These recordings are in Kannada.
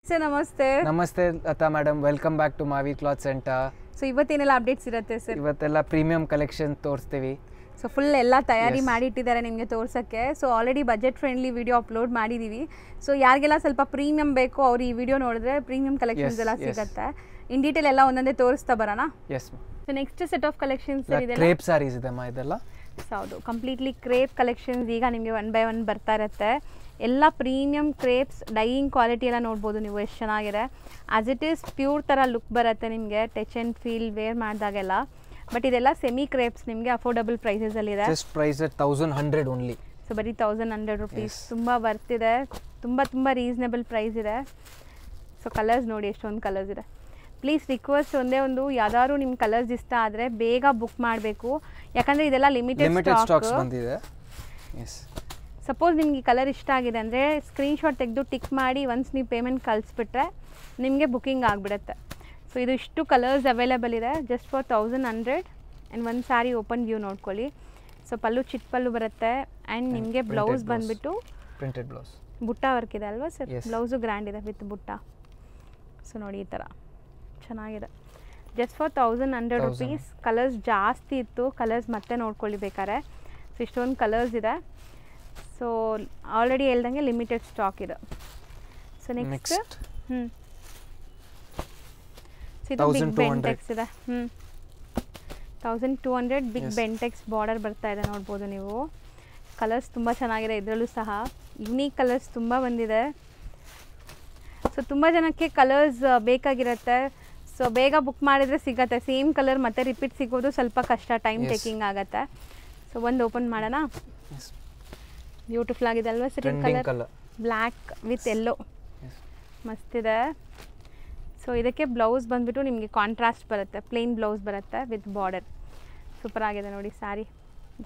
ಸರ್ ನಮಸ್ತೆ. ನಮಸ್ತೆ Latha madam, welcome back to Mavi cloth centre. So ಇವತ್ತೇನೆಲ್ಲ ಅಪ್ಡೇಟ್ಸ್ ಇರುತ್ತೆ ಸರ್? ಇವತ್ತೆಲ್ಲ ಪ್ರೀಮಿಯಂ ಕಲೆಕ್ಷನ್ ತೋರಿಸ್ತೀವಿ. ಸೊ ಫುಲ್ ಎಲ್ಲ ತಯಾರಿ ಮಾಡಿ ಇಟ್ಟಿದ್ದಾರೆ ನಿಮಗೆ ತೋರ್ಸೋಕ್ಕೆ. So already budget friendly video upload ಮಾಡಿದ್ದೀವಿ. ಸೊ ಯಾರಿಗೆಲ್ಲ ಸ್ವಲ್ಪ ಪ್ರೀಮಿಯಂ ಬೇಕೋ ಅವ್ರು ಈ ವಿಡಿಯೋ ನೋಡಿದ್ರೆ ಪ್ರೀಮಿಯಂ ಕಲೆಕ್ಷನ್ಸ್ ಎಲ್ಲ ಸಿಗುತ್ತೆ. ಇನ್ ಡೀಟೇಲ್ ಎಲ್ಲ ಒಂದೊಂದೇ ತೋರಿಸ್ತಾ ಬರೋಣ. Yes. So next set of collections ಇದೆ, ಕ್ರೇಪ್ ಸಾರೀಸ್ ಇದೆ ಇದೆಲ್ಲ. ಹೌದು, ಕಂಪ್ಲೀಟ್ಲಿ ಕ್ರೇಪ್ ಕಲೆಕ್ಷನ್ಸ್ ಈಗ ನಿಮಗೆ 1 by 1 ಬರ್ತಾ ಇರುತ್ತೆ. ಎಲ್ಲ ಪ್ರೀಮಿಯಂ ಕ್ರೇಪ್ಸ್, ಡೈಯಿಂಗ್ ಕ್ವಾಲಿಟಿ ಎಲ್ಲ ನೋಡ್ಬೋದು ನೀವು ಎಷ್ಟು ಚೆನ್ನಾಗಿದೆ. ಆ್ಯಸ್ ಇಟ್ ಈಸ್ ಪ್ಯೂರ್ ಥರ ಲುಕ್ ಬರುತ್ತೆ ನಿಮಗೆ, ಟಚ್ ಆ್ಯಂಡ್ ಫೀಲ್ ವೇರ್ ಮಾಡಿದಾಗೆಲ್ಲ. ಬಟ್ ಇದೆಲ್ಲ ಸೆಮಿ ಕ್ರೇಪ್ಸ್, ನಿಮಗೆ ಅಫೋರ್ಡಬಲ್ ಪ್ರೈಸಸಲ್ಲಿದೆ. Just price 1100 only. ಸೊ ಬರೀ 1100 ರುಪೀಸ್, ತುಂಬ ಬರ್ತಿದೆ, ತುಂಬ ರೀಸನೇಬಲ್ ಪ್ರೈಸ್ ಇದೆ. ಸೊ ಕಲರ್ಸ್ ನೋಡಿ ಎಷ್ಟೊಂದು ಕಲರ್ಸ್ ಇದೆ. ಪ್ಲೀಸ್ ರಿಕ್ವೆಸ್ಟ್ ಒಂದೇ ಒಂದು, ಯಾವ್ದಾದ್ರು ನಿಮ್ಮ ಕಲರ್ಸ್ ಇಷ್ಟ ಆದರೆ ಬೇಗ ಬುಕ್ ಮಾಡಬೇಕು, ಯಾಕಂದರೆ ಇದೆಲ್ಲ ಲಿಮಿಟೆಡ್ ಸ್ಟಾಕ್ಸ್ ಬಂದಿದೆ. ಎಸ್. ಸಪೋಸ್ ನಿಮ್ಗೆ ಈ ಕಲರ್ ಇಷ್ಟ ಆಗಿದೆ ಅಂದರೆ ಸ್ಕ್ರೀನ್ಶಾಟ್ ತೆಗೆದು ಟಿಕ್ ಮಾಡಿ ಒನ್ಸ್ ನೀವು ಪೇಮೆಂಟ್ ಕಳಿಸ್ಬಿಟ್ರೆ ನಿಮಗೆ ಬುಕ್ಕಿಂಗ್ ಆಗಿಬಿಡುತ್ತೆ. ಸೊ ಇದು ಇಷ್ಟು ಕಲರ್ಸ್ ಅವೈಲೇಬಲ್ ಇದೆ ಜಸ್ಟ್ ಫಾರ್ 1100. ಆ್ಯಂಡ್ ಒಂದು ಸ್ಯಾರಿ ಓಪನ್ ವ್ಯೂ ನೋಡ್ಕೊಳ್ಳಿ. ಸೊ ಪಲ್ಲು ಚಿಟ್ ಪಲ್ಲು ಬರುತ್ತೆ. ಆ್ಯಂಡ್ ನಿಮಗೆ ಬ್ಲೌಸ್ ಬಂದುಬಿಟ್ಟು ಪ್ರಿಂಟೆಡ್ ಬ್ಲೌಸ್, ಬುಟ್ಟ ವರ್ಕ್ ಇದೆ ಅಲ್ವಾ ಸರ್? ಬ್ಲೌಸು ಗ್ರ್ಯಾಂಡ್ ಇದೆ ವಿತ್ ಬುಟ್ಟ. ಸೊ ನೋಡಿ ಈ ಥರ ಚೆನ್ನಾಗಿದೆ, ಜಸ್ಟ್ ಫಾರ್ 1100 ರುಪೀಸ್. ಕಲರ್ಸ್ ಜಾಸ್ತಿ ಇತ್ತು, ಕಲರ್ಸ್ ಮತ್ತೆ ನೋಡ್ಕೊಳ್ಳಿ ಬೇಕಾರೆ. ಸೊ ಇಷ್ಟೊಂದು ಕಲರ್ಸ್ ಇದೆ. ಸೊ ಆಲ್ರೆಡಿ ಹೇಳ್ದಂಗೆ ಲಿಮಿಟೆಡ್ ಸ್ಟಾಕ್ ಇದೆ. ಸೊ ನೆಕ್ಸ್ಟ್ ಇದು ಬಿಗ್ ಬೆಂಟೆಕ್ಸ್ ಇದೆ. 1200 ಬಿಗ್ ಬೆಂಟೆಕ್ಸ್ ಬಾರ್ಡರ್ ಬರ್ತಾ ಇದೆ, ನೋಡ್ಬೋದು ನೀವು. ಕಲರ್ಸ್ ತುಂಬ ಚೆನ್ನಾಗಿದೆ, ಇದರಲ್ಲೂ ಸಹ ಯುನೀಕ್ ಕಲರ್ಸ್ ತುಂಬ ಬಂದಿದೆ. ಸೊ ತುಂಬ ಜನಕ್ಕೆ ಕಲರ್ಸ್ ಬೇಕಾಗಿರುತ್ತೆ. ಸೊ ಬೇಗ ಬುಕ್ ಮಾಡಿದರೆ ಸಿಗತ್ತೆ. ಸೇಮ್ ಕಲರ್ ಮತ್ತೆ ರಿಪೀಟ್ ಸಿಗೋದು ಸ್ವಲ್ಪ ಕಷ್ಟ, ಟೈಮ್ ಟೇಕಿಂಗ್ ಆಗುತ್ತೆ. ಸೊ ಒಂದು ಓಪನ್ ಮಾಡೋಣ. ಬ್ಯೂಟಿಫುಲ್ ಆಗಿದೆ ಅಲ್ವಾ sir? Colour black with yellow ಮಸ್ತಿದೆ. ಸೊ ಇದಕ್ಕೆ ಬ್ಲೌಸ್ ಬಂದುಬಿಟ್ಟು ನಿಮಗೆ ಕಾಂಟ್ರಾಸ್ಟ್ ಬರುತ್ತೆ, ಪ್ಲೇನ್ ಬ್ಲೌಸ್ ಬರುತ್ತೆ ವಿತ್ ಬಾರ್ಡರ್. ಸೂಪರ್ ಆಗಿದೆ ನೋಡಿ ಸ್ಯಾರಿ,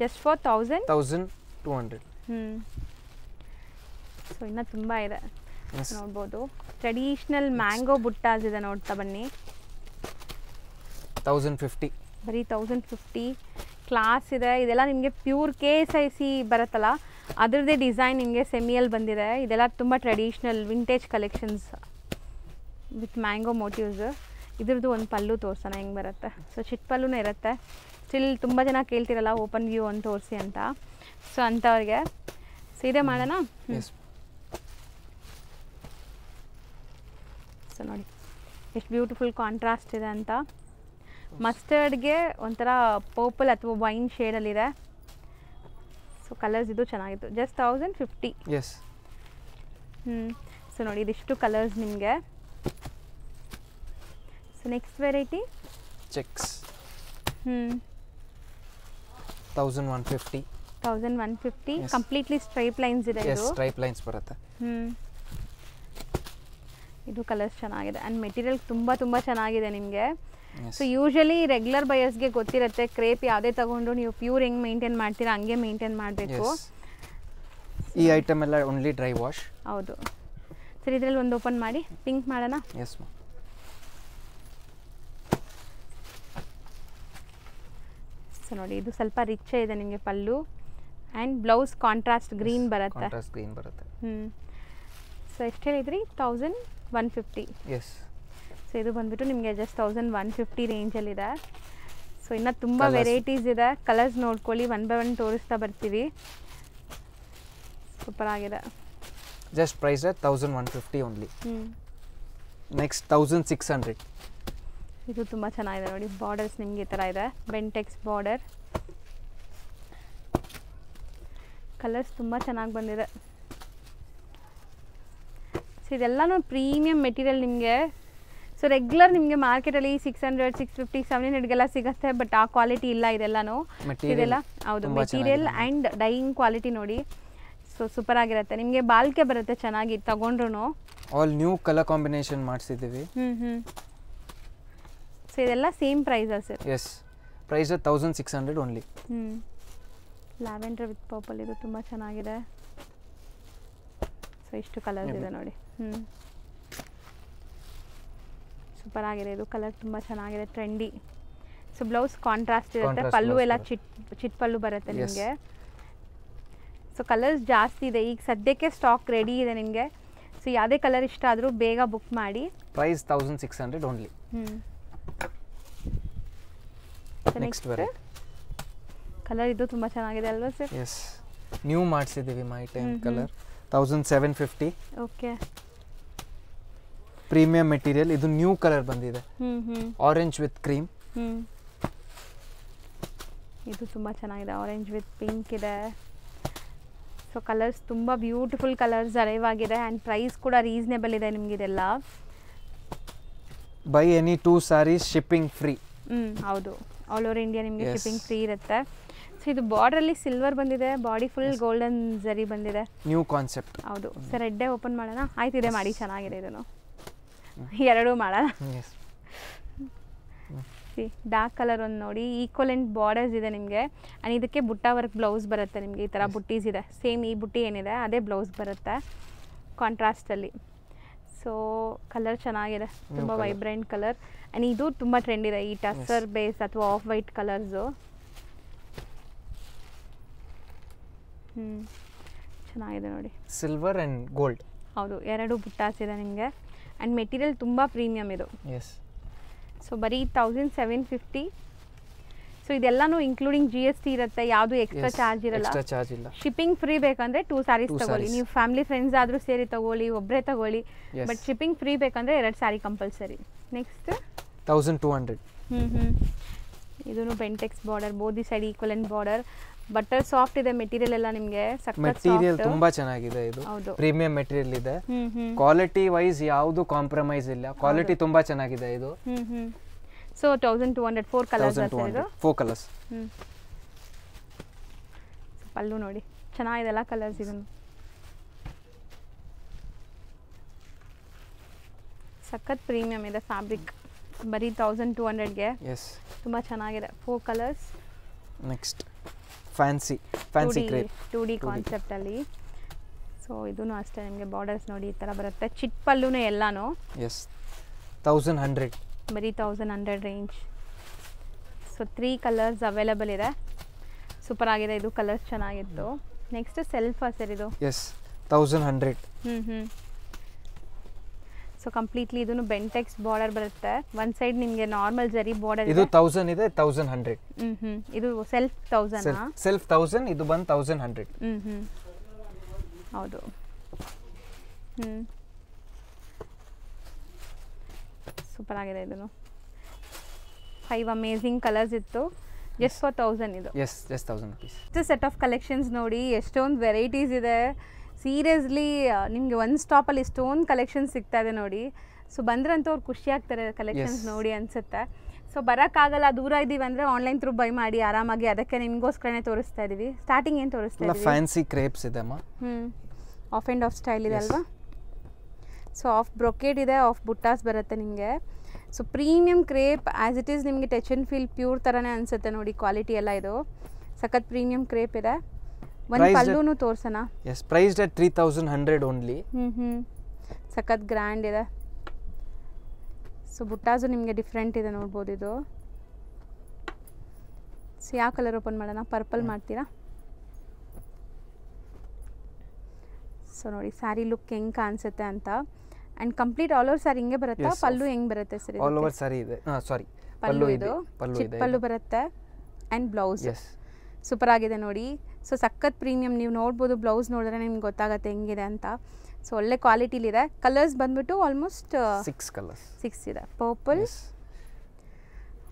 ಜಸ್ಟ್ ಫಾರ್ 1200. ಸೊ ಇನ್ನೂ ತುಂಬ ಇದೆ ನೋಡ್ಬೋದು. ಟ್ರೆಡಿಷ್ನಲ್ ಮ್ಯಾಂಗೋ ಬುಟ್ಟಾಸ್ ಇದೆ, ನೋಡ್ತಾ ಬನ್ನಿ. 1050, ಬರೀ 1050. ಕ್ಲಾಸ್ ಇದೆ. ಇದೆಲ್ಲ ನಿಮಗೆ ಪ್ಯೂರ್ KSIC ಬರುತ್ತಲ್ಲ ಅದರದ್ದೇ ಡಿಸೈನ್ ನಿಮಗೆ ಸೆಮಿಯಲ್ಲಿ ಬಂದಿದೆ. ಇದೆಲ್ಲ ತುಂಬ traditional vintage collections with mango motives. ಇದ್ರದ್ದು ಒಂದು ಪಲ್ಲು ತೋರಿಸೋಣ ಹೆಂಗೆ ಬರುತ್ತೆ. ಸೊ ಚಿಟ್ ಪಲ್ಲುನೇ ಇರುತ್ತೆ. ಸ್ಟಿಲ್ ತುಂಬ ಜನ ಕೇಳ್ತಿರಲ್ಲ ಓಪನ್ ವ್ಯೂ ಒಂದು ತೋರಿಸಿ ಅಂತ. ಸೊ ಅಂಥವ್ರಿಗೆ ಸೀರೆ ಮಾಡೋಣ. ಸೊ ನೋಡಿ ಎಷ್ಟು ಬ್ಯೂಟಿಫುಲ್ ಕಾಂಟ್ರಾಸ್ಟ್ ಇದೆ ಅಂತ. ಮಸ್ಟರ್ಡ್ಗೆ ಒಂಥರ ಪರ್ಪಲ್ ಅಥವಾ ವೈನ್ ಶೇಡಲ್ಲಿದೆ. ಸೊ ಕಲರ್ಸ್ ಇದು ಚೆನ್ನಾಗಿತ್ತು, ಜಸ್ಟ್ 1050. ಎಸ್. ಸೊ ನೋಡಿ ಇದಿಷ್ಟು ಕಲರ್ಸ್ ನಿಮಗೆ. So next variety cheques. 1150. 1150 completely stripe lines ಇದೆ. ಇದು ಸ್ಟ್ರೈಪ್ ಲೈನ್ಸ್ ಬರುತ್ತೆ. ಇದು ಕಲರ್ಸ್ ಚೆನ್ನಾಗಿದೆ ಆ್ಯಂಡ್ ಮೆಟೀರಿಯಲ್ ತುಂಬ ಚೆನ್ನಾಗಿದೆ ನಿಮಗೆ. ಸೊ ಯೂಶಲಿ ರೆಗ್ಯುಲರ್ ಬಯರ್ಸ್ಗೆ ಗೊತ್ತಿರುತ್ತೆ ಕ್ರೇಪ್ ಯಾವುದೇ ತಗೊಂಡು ನೀವು ಪ್ಯೂರ್ ಹೆಂಗೆ ಮೇಂಟೈನ್ ಮಾಡ್ತೀರಾ ಹಂಗೆ ಮೇಂಟೈನ್ ಮಾಡಬೇಕು. ಈ ಐಟಮ್ ಎಲ್ಲ ಓನ್ಲಿ ಡ್ರೈ ವಾಶ್. ಹೌದು ಸರ್. ಇದರಲ್ಲಿ ಒಂದು ಓಪನ್ ಮಾಡಿ ಪಿಂಕ್ ಮಾಡೋಣ. ಎಸ್. ಸೊ ನೋಡಿ ಇದು ಸ್ವಲ್ಪ ರಿಚ್ ಇದೆ ನಿಮಗೆ ಪಲ್ಲು. ಆ್ಯಂಡ್ ಬ್ಲೌಸ್ ಕಾಂಟ್ರಾಸ್ಟ್ ಗ್ರೀನ್ ಬರುತ್ತೆ. ಸೊ ಎಷ್ಟು ಹೇಳಿದ್ರಿ? 1150. ಎಸ್. ಸೊ ಇದು ಬಂದುಬಿಟ್ಟು ನಿಮಗೆ ಜಸ್ಟ್ 1150 ರೇಂಜಲ್ಲಿದೆ. ಸೊ ಇನ್ನೂ ತುಂಬ ವೆರೈಟೀಸ್ ಇದೆ. ಕಲರ್ಸ್ ನೋಡ್ಕೊಳ್ಳಿ, 1 by 1 ತೋರಿಸ್ತಾ ಬರ್ತೀವಿ. ಸೂಪರ್ ಆಗಿದೆ. Just price 1150 only. ನೆಕ್ಸ್ಟ್ 1600. ಇದು ತುಂಬ ಚೆನ್ನಾಗಿದೆ ನೋಡಿ. ಬಾರ್ಡರ್ಸ್ ನಿಮಗೆ ಈ ಥರ ಇದೆ, ಬೆಂಟೆಕ್ಸ್ ಬಾರ್ಡರ್. ಕಲರ್ಸ್ ತುಂಬ ಚೆನ್ನಾಗಿ ಬಂದಿದೆ. ಸೊ ಇದೆಲ್ಲನೂ ಪ್ರೀಮಿಯಂ ಮೆಟೀರಿಯಲ್ ನಿಮಗೆ. ಸೊ ರೆಗ್ಯುಲರ್ ನಿಮಗೆ ಮಾರ್ಕೆಟಲ್ಲಿ 600, 650, 700ಗೆಲ್ಲ ಸಿಗುತ್ತೆ. ಬಟ್ ಆ ಕ್ವಾಲಿಟಿ ಇಲ್ಲ ಇದೆಲ್ಲನೂ. ಇದೆಲ್ಲ ಹೌದು ಮೆಟೀರಿಯಲ್ ಆ್ಯಂಡ್ ಡೈಯಿಂಗ್ ಕ್ವಾಲಿಟಿ ನೋಡಿ. ಸೊ ಸೂಪರ್ ಆಗಿರುತ್ತೆ. ನಿಮಗೆ ಬಾಲ್ಕೆ ಬರುತ್ತೆ ಚೆನ್ನಾಗಿ ತಗೊಂಡ್ರು. ಆಲ್ ನ್ಯೂ ಕಲರ್ ಕಾಂಬಿನೇಷನ್ ಮಾಡಿಸಿದ್ದೀವಿ. ಸೊ ಇದೆಲ್ಲ ಸೇಮ್ ಪ್ರೈಸಾ sir? Yes. Price 1600 only. Lavender with purple, ಇದು ತುಂಬ ಚೆನ್ನಾಗಿದೆ. ಸೊ ಇಷ್ಟು ಕಲರ್ಸ್ ಇದೆ ನೋಡಿ. ಸೂಪರ್ ಆಗಿದೆ. ಇದು ಕಲರ್ ತುಂಬ ಚೆನ್ನಾಗಿದೆ, ಟ್ರೆಂಡಿ. ಸೊ ಬ್ಲೌಸ್ ಕಾಂಟ್ರಾಸ್ಟ್ ಇರುತ್ತೆ, ಪಲ್ಲು ಎಲ್ಲ ಚಿಟ್ ಪಲ್ಲು ಬರುತ್ತೆ ನಿಮಗೆ. ಸೊ ಕಲರ್ಸ್ ಜಾಸ್ತಿ ಇದೆ ಈಗ ಸದ್ಯಕ್ಕೆ ಸ್ಟಾಕ್ ರೆಡಿ ಇದೆ ನಿಮಗೆ. ಸೊ ಯಾವುದೇ ಕಲರ್ ಇಷ್ಟ ಆದರೂ ಬೇಗ ಬುಕ್ ಮಾಡಿ. Price 1600 only. Next variety colour ಇದು ತುಂಬ ಚೆನ್ನಾಗಿದೆ ಅಲ್ವಾ ಸರ್? ಎಸ್, ನ್ಯೂ ಮಾಡಿಸಿದ್ದೀವಿ my time colour. 1750. Okay, premium material. ಇದು ನ್ಯೂ ಕಲರ್ ಬಂದಿದೆ, ಆರೆಂಜ್ ವಿತ್ ಕ್ರೀಮ್. ಇದು ತುಂಬ ಚೆನ್ನಾಗಿದೆ, ಆರೆಂಜ್ ವಿತ್ ಪಿಂಕ್ ಇದೆ. ಸೊ ಕಲರ್ಸ್ ತುಂಬ ಬ್ಯೂಟಿಫುಲ್ ಕಲರ್ಸ್ ಅರೈವ್ ಆಗಿದೆ ಆ್ಯಂಡ್ ಪ್ರೈಸ್ ಕೂಡ ರೀಸನೇಬಲ್ ಇದೆ ನಿಮ್ಗೆ ಇದೆಲ್ಲ. Buy any 2 sarees shipping free. ಹೌದು, ಆಲ್ ಓವರ್ ಇಂಡಿಯಾ ನಿಮಗೆ ಶಿಪ್ಪಿಂಗ್ ಫ್ರೀ ಇರುತ್ತೆ. ಸೊ ಇದು ಬಾರ್ಡ್ರಲ್ಲಿ ಸಿಲ್ವರ್ ಬಂದಿದೆ, ಬಾಡಿ ಫುಲ್ ಗೋಲ್ಡನ್ ಜರಿ ಬಂದಿದೆ. New concept. ಹೌದು ಸರ್, ರೆಡ್ಡೇ ಓಪನ್ ಮಾಡೋಣ. ಆಯ್ತು, ಇದೆ ಮಾಡಿ, ಚೆನ್ನಾಗಿದೆ ಇದನ್ನು. ಎರಡೂ ಮಾಡೋಣ. ಡಾರ್ಕ್ ಕಲರ್ ಒಂದು ನೋಡಿ, ಈಕ್ವಲೆಂಟ್ ಬಾರ್ಡರ್ಸ್ ಇದೆ ನಿಮಗೆ ಆ್ಯಂಡ್ ಇದಕ್ಕೆ ಬುಟ್ಟ ವರ್ಕ್ ಬ್ಲೌಸ್ ಬರುತ್ತೆ ನಿಮಗೆ. ಈ ಥರ ಬುಟ್ಟೀಸ್ ಇದೆ, ಸೇಮ್ ಈ ಬುಟ್ಟಿ ಏನಿದೆ ಅದೇ ಬ್ಲೌಸ್ ಬರುತ್ತೆ ಕಾಂಟ್ರಾಸ್ಟಲ್ಲಿ. ಸೊ ಕಲರ್ ಚೆನ್ನಾಗಿದೆ, ತುಂಬ ವೈಬ್ರೆಂಟ್ ಕಲರ್ ಆ್ಯಂಡ್ ಇದು ತುಂಬ ಟ್ರೆಂಡ್ ಇದೆ, ಈ ಟಸ್ಸರ್ ಬೇಸ್ ಅಥವಾ ಆಫ್ ವೈಟ್ ಕಲರ್ಸು. ಚೆನ್ನಾಗಿದೆ ನೋಡಿ, ಸಿಲ್ವರ್ ಆ್ಯಂಡ್ ಗೋಲ್ಡ್. ಹೌದು, ಎರಡು ಬುಟ್ಟಾಸ್ ಇದೆ ನಿಮಗೆ ಆ್ಯಂಡ್ ಮೆಟೀರಿಯಲ್ ತುಂಬ ಪ್ರೀಮಿಯಮ್ ಇದು. ಎಸ್. ಸೊ ಬರೀ 1750. ಸೊ ಇದೆಲ್ಲನೂ ಇನ್ಕ್ಲೂಡಿಂಗ್ GST ಇರುತ್ತೆ, ಯಾವುದು ಎಕ್ಸ್ಟ್ರಾ ಚಾರ್ಜ್ ಇರಲ್ಲ. ಶಿಪ್ಪಿಂಗ್ ಫ್ರೀ ಬೇಕಂದರೆ 2 ಸ್ಯಾರೀಸ್ ತಗೊಳ್ಳಿ. ನೀವು ಫ್ಯಾಮಿಲಿ ಫ್ರೆಂಡ್ಸ್ ಆದರೂ ಸೇರಿ ತಗೊಳ್ಳಿ, ಒಬ್ಬರೇ ತಗೊಳ್ಳಿ. ಬಟ್ ಶಿಪ್ಪಿಂಗ್ ಫ್ರೀ ಬೇಕಂದರೆ 2 ಸ್ಯಾರಿ ಕಂಪಲ್ಸರಿ. ನೆಕ್ಸ್ಟ್ 1200. ಇದೂ Bentex border, both side equivalent border. Butter soft ಇದೆ ಮೆಟೀರಿಯಲ್ ಎಲ್ಲ ನಿಮಗೆ. ಮೆಟೀರಿಯಲ್ ತುಂಬಾ ಚೆನ್ನಾಗಿದೆ, ಇದು ಪ್ರೀಮಿಯಂ ಮೆಟೀರಿಯಲ್ ಇದೆ. ಕ್ವಾಲಿಟಿ ವೈಸ್ ಯಾವುದು ಕಾಂಪ್ರಮೈಸ್ ಇಲ್ಲ, ಕ್ವಾಲಿಟಿ ತುಂಬಾ ಚೆನ್ನಾಗಿದೆ ಇದು. ಸೊ 1200, 4 ಕಲರ್ಸ್ ಇದೆ. 4 ಕಲರ್ಸ್. ಪಲ್ಲು ನೋಡಿ ಚೆನ್ನಾಗಿದೆ ಅಲ್ಲ ಕಲರ್ಸ್. ಇದನ್ನು ಸಖತ್ ಪ್ರೀಮಿಯಂ ಇದೆ ಫ್ಯಾಬ್ರಿಕ್, ಬರೀ 1200ಗೆ. ತುಂಬ ಚೆನ್ನಾಗಿದೆ, 4 colours. Next fancy crepe 2D ಕಾನ್ಸೆಪ್ಟಲ್ಲಿ. ಸೊ ಇದೂ ಅಷ್ಟೇ ನಿಮಗೆ ಬಾರ್ಡರ್ಸ್ ನೋಡಿ ಈ ಥರ ಬರುತ್ತೆ. ಚಿಟ್ ಪಲ್ಲುನೇ ಎಲ್ಲಾನು. ಎಸ್, 1100. ಬರೀ 1100 ರೇಂಜ್. ಸೊ 3 ಕಲರ್ಸ್ ಅವೈಲೇಬಲ್ ಇದೆ, ಸೂಪರ್ ಆಗಿದೆ. ಇದು ಕಲರ್ಸ್ ಚೆನ್ನಾಗಿತ್ತು. ನೆಕ್ಸ್ಟ್ ಸೆಲ್ಫಾ ಸರ್ ಇದು. ಎಸ್, 1100. ಸೊ ಕಂಪ್ಲೀಟ್ಲಿ ಇದನ್ನು ಬೆಂಟೆಕ್ಸ್ ಬಾರ್ಡರ್ ಬರುತ್ತೆ. ಒಂದು ಸೈಡ್ ನಿಮಗೆ ನಾರ್ಮಲ್ ಜರಿ ಬಾರ್ಡರ್ ಇದು 1000 ಇದೆ, 1100. ಇದು ಸೆಲ್ಫ್ 1000. ಸೆಲ್ಫ್ 1000, ಇದು ಬಂದು 1100. ಹೌದು. ಸೂಪರ್ ಆಗಿದೆ. ಇದನ್ನು 5 ಅಮೇಝಿಂಗ್ ಕಲರ್ಸ್ ಇತ್ತು, ಜಸ್ಟ್ ಫಾರ್ 1000 ಇದು. Yes, just 1000 rupees. ಇಷ್ಟು ಸೆಟ್ ಆಫ್ ಕಲೆಕ್ಷನ್ಸ್ ನೋಡಿ, ಎಷ್ಟೊಂದು ವೆರೈಟೀಸ್ ಇದೆ. ಸೀರಿಯಸ್ಲಿ ನಿಮಗೆ ಒಂದು ಸ್ಟಾಪಲ್ಲಿ ಇಷ್ಟೊಂದು ಕಲೆಕ್ಷನ್ಸ್ ಸಿಗ್ತಾ ಇದೆ ನೋಡಿ. ಸೊ ಬಂದ್ರಂತೂ ಅವ್ರು ಖುಷಿ ಆಗ್ತಾರೆ ಕಲೆಕ್ಷನ್ಸ್ ನೋಡಿ ಅನಿಸುತ್ತೆ. ಸೊ ಬರೋಕ್ಕಾಗಲ್ಲ, ದೂರ ಇದ್ದೀವಿ ಅಂದರೆ ಆನ್ಲೈನ್ ಥ್ರೂ ಬೈ ಮಾಡಿ ಆರಾಮಾಗಿ. ಅದಕ್ಕೆ ನಿಮಗೋಸ್ಕರನೇ ತೋರಿಸ್ತಾ ಇದ್ದೀವಿ. ಸ್ಟಾರ್ಟಿಂಗ್ ಏನು ತೋರಿಸ್ತಾ ಇದ್ದೀವಿ? ಫ್ಯಾನ್ಸಿ ಕ್ರೇಪ್ಸ್ ಇದೆ ಅಮ್ಮ. ಆಫ್ ಆ್ಯಂಡ್ ಆಫ್ ಸ್ಟೈಲ್ ಇದೆ ಅಲ್ವಾ? ಸೊ ಆಫ್ ಬ್ರೊಕೇಡ್ ಇದೆ, ಆಫ್ ಬುಟ್ಟಾಸ್ ಬರುತ್ತೆ ನಿಮಗೆ. So premium crepe as it is ನಿಮಗೆ ಟಚ್ ಆ್ಯಂಡ್ ಫೀಲ್ ಪ್ಯೂರ್ ಥರನೇ ಅನಿಸುತ್ತೆ ನೋಡಿ. ಕ್ವಾಲಿಟಿ ಎಲ್ಲ ಇದು ಸಖತ್ ಪ್ರೀಮಿಯಂ ಕ್ರೇಪ್ ಇದೆ. ಒಂದು ಪಲ್ಲೂನು ತೋರ್ಸೋಣ. Yes, priced at 3100 only. ಸಖತ್ ಗ್ರ್ಯಾಂಡ್ ಇದೆ. ಸೊ ಬುಟ್ಟಾಸು ನಿಮಗೆ ಡಿಫ್ರೆಂಟ್ ಇದೆ ನೋಡ್ಬೋದು. ಇದು ಸೊ ಯಾವ ಕಲರ್ ಓಪನ್ ಮಾಡೋಣ? ಪರ್ಪಲ್ ಮಾಡ್ತೀರಾ? ಸೊ ನೋಡಿ ಸ್ಯಾರಿ ಲುಕ್ ಹೆಂಗೆ ಕಾಣಿಸುತ್ತೆ ಅಂತ. And complete all over sari ಹಿಂಗೆ ಬರುತ್ತೆ. ಪಲ್ಲು ಹೆಂಗೆ ಬರುತ್ತೆ ಸರ್? ಆಲ್ ಓವರ್ ಸ್ಯಾರಿ ಇದೆ. ಸಾರಿ, ಪಲ್ಲು ಇದು ಚಿಕ್ಕ ಪಲ್ಲು ಬರುತ್ತೆ ಆ್ಯಂಡ್ ಬ್ಲೌಸ್. ಸೂಪರ್ ಆಗಿದೆ ನೋಡಿ. ಸೊ ಸಖತ್ ಪ್ರೀಮಿಯಂ. ನೀವು ನೋಡ್ಬೋದು, ಬ್ಲೌಸ್ ನೋಡಿದ್ರೆ ನಿಮ್ಗೆ ಗೊತ್ತಾಗುತ್ತೆ ಹೆಂಗಿದೆ ಅಂತ. ಸೊ ಒಳ್ಳೆ ಕ್ವಾಲಿಟಿಲಿದೆ. ಕಲರ್ಸ್ ಬಂದ್ಬಿಟ್ಟು ಆಲ್ಮೋಸ್ಟ್ 6 ಇದೆ. ಪರ್ಪಲ್,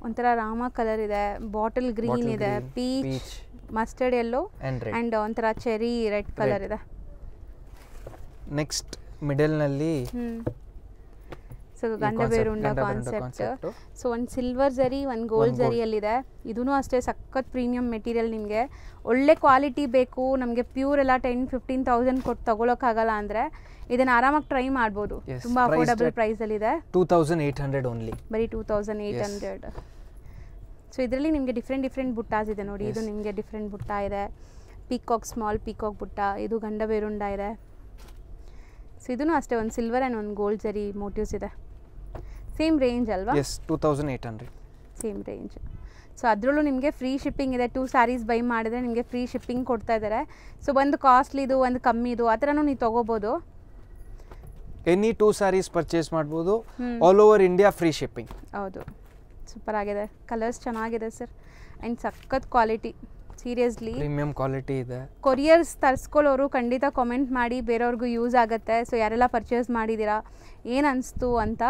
ಒಂಥರ ರಾಮ ಕಲರ್ ಇದೆ, ಬಾಟಲ್ ಗ್ರೀನ್ ಇದೆ, ಪೀಚ್, ಮಸ್ಟರ್ಡ್ ಯೆಲ್ಲೋ ಆ್ಯಂಡ್ ಒಂಥರ ಚೆರಿ ರೆಡ್ ಕಲರ್ ಇದೆ. ನೆಕ್ಸ್ಟ್ ಮಿಡಲ್ನಲ್ಲಿ ಸೊ ಗಂಧಬೇರುಂಡ ಕಾನ್ಸೆಪ್ಟ್. ಸೊ ಒಂದು ಸಿಲ್ವರ್ ಜರಿ, ಒಂದು ಗೋಲ್ಡ್ ಜರಿಯಲ್ಲಿದೆ. ಇದೂ ಅಷ್ಟೇ ಸಖತ್ ಪ್ರೀಮಿಯಂ ಮೆಟೀರಿಯಲ್. ನಿಮಗೆ ಒಳ್ಳೆ ಕ್ವಾಲಿಟಿ ಬೇಕು, ನಮಗೆ ಪ್ಯೂರ್ ಎಲ್ಲ 10,000-15,000 ಕೊಟ್ಟು ತಗೊಳಕ್ಕಾಗಲ್ಲ ಅಂದರೆ ಇದನ್ನು ಆರಾಮಾಗಿ ಟ್ರೈ ಮಾಡ್ಬೋದು. ತುಂಬ ಅಫೋರ್ಡಬಲ್ ಪ್ರೈಸಲ್ಲಿದೆ. 2800 ಓನ್ಲಿ. ಬರೀ 2800. ಸೊ ಇದರಲ್ಲಿ ನಿಮಗೆ ಡಿಫ್ರೆಂಟ್ ಬುಟ್ಟಾಸ್ ಇದೆ ನೋಡಿ. ಇದು ನಿಮಗೆ ಡಿಫ್ರೆಂಟ್ ಬುಟ್ಟ ಇದೆ, ಪೀಕಾಕ್, ಸ್ಮಾಲ್ ಪೀಕಾಕ್ ಬುಟ್ಟ. ಇದು ಗಂಧಬೇರುಂಡ ಇದೆ. ಸೊ ಇದೂ ಅಷ್ಟೇ ಒಂದು ಸಿಲ್ವರ್ ಆ್ಯಂಡ್ ಒಂದು ಗೋಲ್ಡ್ ಜರಿ ಮೋಟಿವ್ಸ್ ಇದೆ. ಸೇಮ್ ರೇಂಜ್ ಅಲ್ವಾ? ಎಸ್, 2800. Same range. ಸೊ ಅದರಲ್ಲೂ ನಿಮಗೆ ಫ್ರೀ ಶಿಪ್ಪಿಂಗ್ ಇದೆ. 2 ಸ್ಯಾರೀಸ್ ಬೈ ಮಾಡಿದ್ರೆ ನಿಮಗೆ ಫ್ರೀ ಶಿಪ್ಪಿಂಗ್ ಕೊಡ್ತಾ ಇದ್ದಾರೆ. ಸೊ ಒಂದು ಕಾಸ್ಟ್ಲಿದು, ಒಂದು ಕಮ್ಮಿದು, ಆ ಥರನೂ ನೀವು ತೊಗೋಬೋದು. ಎನಿ 2 ಸ್ಯಾರೀಸ್ ಪರ್ಚೇಸ್ ಮಾಡ್ಬೋದು, all over India free shipping. ಹೌದು, ಸೂಪರ್ ಆಗಿದೆ, ಕಲರ್ಸ್ ಚೆನ್ನಾಗಿದೆ ಸರ್, ಆ್ಯಂಡ್ ಸಖತ್ ಕ್ವಾಲಿಟಿ, ಸೀರಿಯಸ್ಲಿ ಪ್ರೀಮಿಯಂ ಕ್ವಾಲಿಟಿ ಇದೆ. ಕೊರಿಯರ್ಸ್ ತರಿಸ್ಕೊಳ್ಳೋರು ಖಂಡಿತ ಕಾಮೆಂಟ್ ಮಾಡಿ, ಬೇರೆಯವ್ರಿಗೂ ಯೂಸ್ ಆಗುತ್ತೆ. ಸೊ ಯಾರೆಲ್ಲ ಪರ್ಚೇಸ್ ಮಾಡಿದ್ದೀರಾ, ಏನು ಅನಿಸ್ತು ಅಂತ.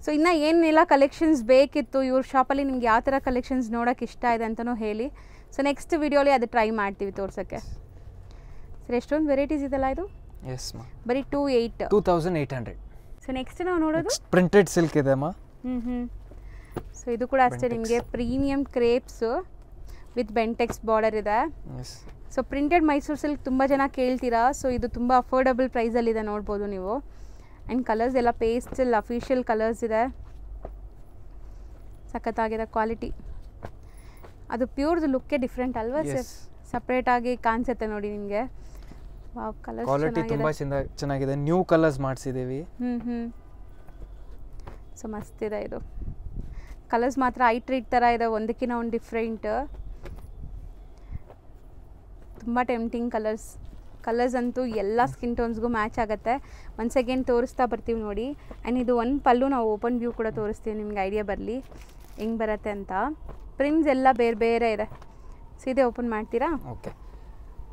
ಸೊ ಇನ್ನು ಏನೆಲ್ಲ ಕಲೆಕ್ಷನ್ಸ್ ಬೇಕಿತ್ತು ಇವ್ರ ಶಾಪಲ್ಲಿ, ನಿಮ್ಗೆ ಯಾವ ಥರ ಕಲೆಕ್ಷನ್ಸ್ ನೋಡೋಕೆ ಇಷ್ಟ ಇದೆ ಅಂತಲೂ ಹೇಳಿ. ಸೊ ನೆಕ್ಸ್ಟ್ ವಿಡಿಯೋಲಿ ಅದು ಟ್ರೈ ಮಾಡ್ತೀವಿ ತೋರ್ಸೋಕ್ಕೆ. ಸರ್ ಎಷ್ಟೊಂದು ವೆರೈಟೀಸ್ ಇದೆಲ್ಲ ಇದು? ಎಸ್ ಮಾ, ಬರೀ 2800. ಸೊ ನೆಕ್ಸ್ಟ್ ನಾವು ನೋಡೋದು ಪ್ರಿಂಟೆಡ್ ಸಿಲ್ಕ್ ಇದೆ ಮಾ. ಸೊ ಇದು ಕೂಡ ಅಷ್ಟೇ ನಿಮಗೆ premium crepes with Bentex border ಇದೆ. ಸೊ ಪ್ರಿಂಟೆಡ್ ಮೈಸೂರು ಸಿಲ್ಕ್ ತುಂಬ ಜನ ಕೇಳ್ತೀರಾ. ಸೊ ಇದು ತುಂಬ ಅಫೋರ್ಡಬಲ್ ಪ್ರೈಸಲ್ಲಿದೆ, ನೋಡ್ಬೋದು ನೀವು. ಆ್ಯಂಡ್ ಕಲರ್ಸ್ ಎಲ್ಲ ಪೇಸ್ಟಲ್ ಅಫಿಷಿಯಲ್ ಕಲರ್ಸ್ ಇದೆ, ಸಖತ್ತಾಗಿದೆ ಕ್ವಾಲಿಟಿ. ಅದು ಪ್ಯೂರ್ದು ಲುಕ್ಕೇ ಡಿಫ್ರೆಂಟ್ ಅಲ್ವಾ ಸರ್? ಸಪ್ರೇಟಾಗಿ ಕಾಣಿಸುತ್ತೆ ನೋಡಿ ನಿಮಗೆ. ವಾವ್, ಕಲರ್ಸ್ ಕ್ವಾಲಿಟಿ ತುಂಬ ಚೆನ್ನಾಗಿದೆ, ನ್ಯೂ ಕಲರ್ಸ್ ಮಾಡಿಸಿದ್ದೀವಿ. ಸೊ ಮಸ್ತ್ ಇದೆ ಇದು. ಕಲರ್ಸ್ ಮಾತ್ರ ಐ ಟ್ರೀಟ್ ಥರ ಇದೆ, ಒಂದಕ್ಕಿಂತ ಒಂದು ಡಿಫ್ರೆಂಟ್, ತುಂಬ ಟೆಂಪ್ಟಿಂಗ್ ಕಲರ್ಸ್ ಅಂತೂ ಎಲ್ಲ ಸ್ಕಿನ್ ಟೋನ್ಸ್ಗೂ ಮ್ಯಾಚ್ ಆಗುತ್ತೆ. ಒನ್ಸ್ ಅಗೇನ್ ತೋರಿಸ್ತಾ ಬರ್ತೀವಿ ನೋಡಿ. ಆ್ಯಂಡ್ ಇದು ಒಂದು ಪಲ್ಲು ನಾವು ಓಪನ್ ವ್ಯೂ ಕೂಡ ತೋರಿಸ್ತೀವಿ, ನಿಮ್ಗೆ ಐಡಿಯಾ ಬರಲಿ ಹೆಂಗೆ ಬರುತ್ತೆ ಅಂತ. ಪ್ರಿಂಟ್ಸ್ ಎಲ್ಲ ಬೇರೆ ಬೇರೆ ಇದೆ. ಸೊ ಇದೇ ಓಪನ್ ಮಾಡ್ತೀರಾ? ಓಕೆ.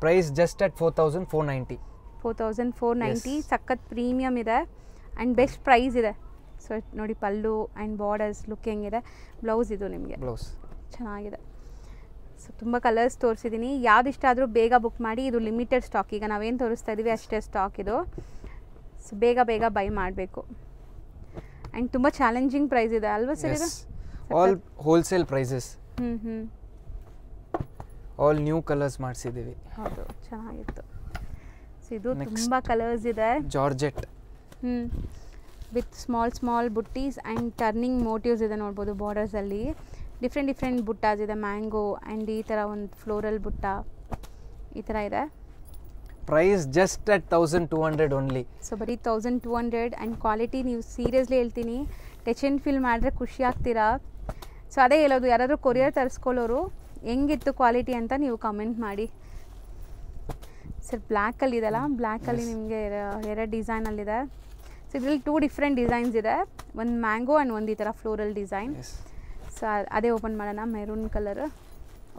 Price just at 4490. 4490, ಸಖತ್ ಪ್ರೀಮಿಯಮ್ ಇದೆ ಆ್ಯಂಡ್ ಬೆಸ್ಟ್ ಪ್ರೈಸ್ ಇದೆ. ಸೊ ನೋಡಿ ಪಲ್ಲು ಆ್ಯಂಡ್ ಬಾರ್ಡರ್ಸ್ ಲುಕ್ ಹೆಂಗಿದೆ. ಬ್ಲೌಸ್ ಇದು ನಿಮಗೆ ಬ್ಲೌಸ್ ಚೆನ್ನಾಗಿದೆ. ಸೊ ತುಂಬ ಕಲರ್ಸ್ ತೋರಿಸಿದ್ದೀನಿ, ಯಾವುದಿಷ್ಟ ಆದರೂ ಬೇಗ ಬುಕ್ ಮಾಡಿ. ಇದು ಲಿಮಿಟೆಡ್ ಸ್ಟಾಕ್, ಈಗ ನಾವೇನು ತೋರಿಸ್ತಾ ಇದ್ದೀವಿ ಅಷ್ಟೇ ಸ್ಟಾಕ್ ಇದು. ಸೊ ಬೇಗ ಬೇಗ ಬೈ ಮಾಡಬೇಕು. ಆ್ಯಂಡ್ ತುಂಬ ಚಾಲೆಂಜಿಂಗ್ ಪ್ರೈಸ್ ಇದೆ ಅಲ್ವಾ ಸರ್ ಇದು? All wholesale prices. All new colours ಮಾಡಿಸಿದ್ದೀವಿ. ಹೌದು, ಚೆನ್ನಾಗಿತ್ತು. ಸೊ ಇದು ತುಂಬ ಕಲರ್ಸ್ ಇದೆ. ಜಾರ್ಜೆಟ್ ವಿತ್ ಸ್ಮಾಲ್ ಬುಟ್ಟೀಸ್ ಆ್ಯಂಡ್ ಟರ್ನಿಂಗ್ ಮೋಟಿವ್ಸ್ ಇದೆ, ನೋಡ್ಬೋದು ಬಾರ್ಡರ್ಸಲ್ಲಿ. ಡಿಫ್ರೆಂಟ್ ಬುಟ್ಟಾಸ್ ಇದೆ, ಮ್ಯಾಂಗೋ ಆ್ಯಂಡ್ ಈ ಥರ ಒಂದು ಫ್ಲೋರಲ್ ಬುಟ್ಟ ಈ ಥರ ಇದೆ. Price just at 1200 only. So ಬರೀ 1200 ಆ್ಯಂಡ್ ಕ್ವಾಲಿಟಿ ನೀವು ಸೀರಿಯಸ್ಲಿ ಹೇಳ್ತೀನಿ, ಟಚ್ ಆ್ಯಂಡ್ ಫೀಲ್ ಮಾಡಿದ್ರೆ ಖುಷಿ ಆಗ್ತೀರಾ. ಸೊ ಅದೇ ಹೇಳೋದು, ಯಾರಾದರೂ ಕೊರಿಯರ್ ತರಿಸ್ಕೊಳ್ಳೋರು ಹೆಂಗಿತ್ತು ಕ್ವಾಲಿಟಿ ಅಂತ ನೀವು ಕಮೆಂಟ್ ಮಾಡಿ. ಸರ್ ಬ್ಲ್ಯಾಕಲ್ಲಿ ಇದೆಲ್ಲ, ಬ್ಲ್ಯಾಕಲ್ಲಿ ನಿಮಗೆ 2 ಡಿಸೈನಲ್ಲಿದೆ. ಸೊ ಇದರಲ್ಲಿ 2 ಡಿಫ್ರೆಂಟ್ ಡಿಸೈನ್ಸ್ ಇದೆ, ಒಂದು ಮ್ಯಾಂಗೋ ಆ್ಯಂಡ್ ಒಂದು ಈ ಥರ ಫ್ಲೋರಲ್ ಡಿಸೈನ್. ಸೊ ಅದೇ ಓಪನ್ ಮಾಡೋಣ, ಮೆರೂನ್ ಕಲರ್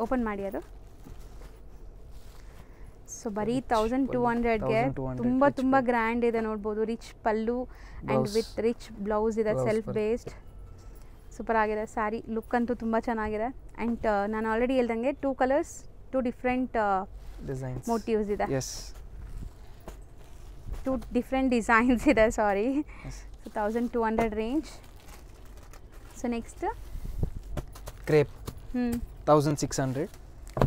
ಓಪನ್ ಮಾಡಿ ಅದು. ಸೊ ಬರೀ 1200ಗೆ ತುಂಬ ಗ್ರ್ಯಾಂಡ್ ಇದೆ, ನೋಡ್ಬೋದು. Rich pallu and with rich blouse ಇದೆ, ಸೆಲ್ಫ್ ಬೇಸ್ಡ್. ಸೂಪರ್ ಆಗಿದೆ ಸ್ಯಾರಿ, ಲುಕ್ ಅಂತೂ ತುಂಬ ಚೆನ್ನಾಗಿದೆ. ಆ್ಯಂಡ್ ನಾನು ಆಲ್ರೆಡಿ ಹೇಳ್ದಂಗೆ 2 ಕಲರ್ಸ್ 2 ಡಿಫ್ರೆಂಟ್ ಮೋಟಿವ್ಸ್ ಇದೆ, 2 ಡಿಫ್ರೆಂಟ್ ಡಿಸೈನ್ಸ್ ಇದೆ, sorry. So 1200 range. So next crepe 1600.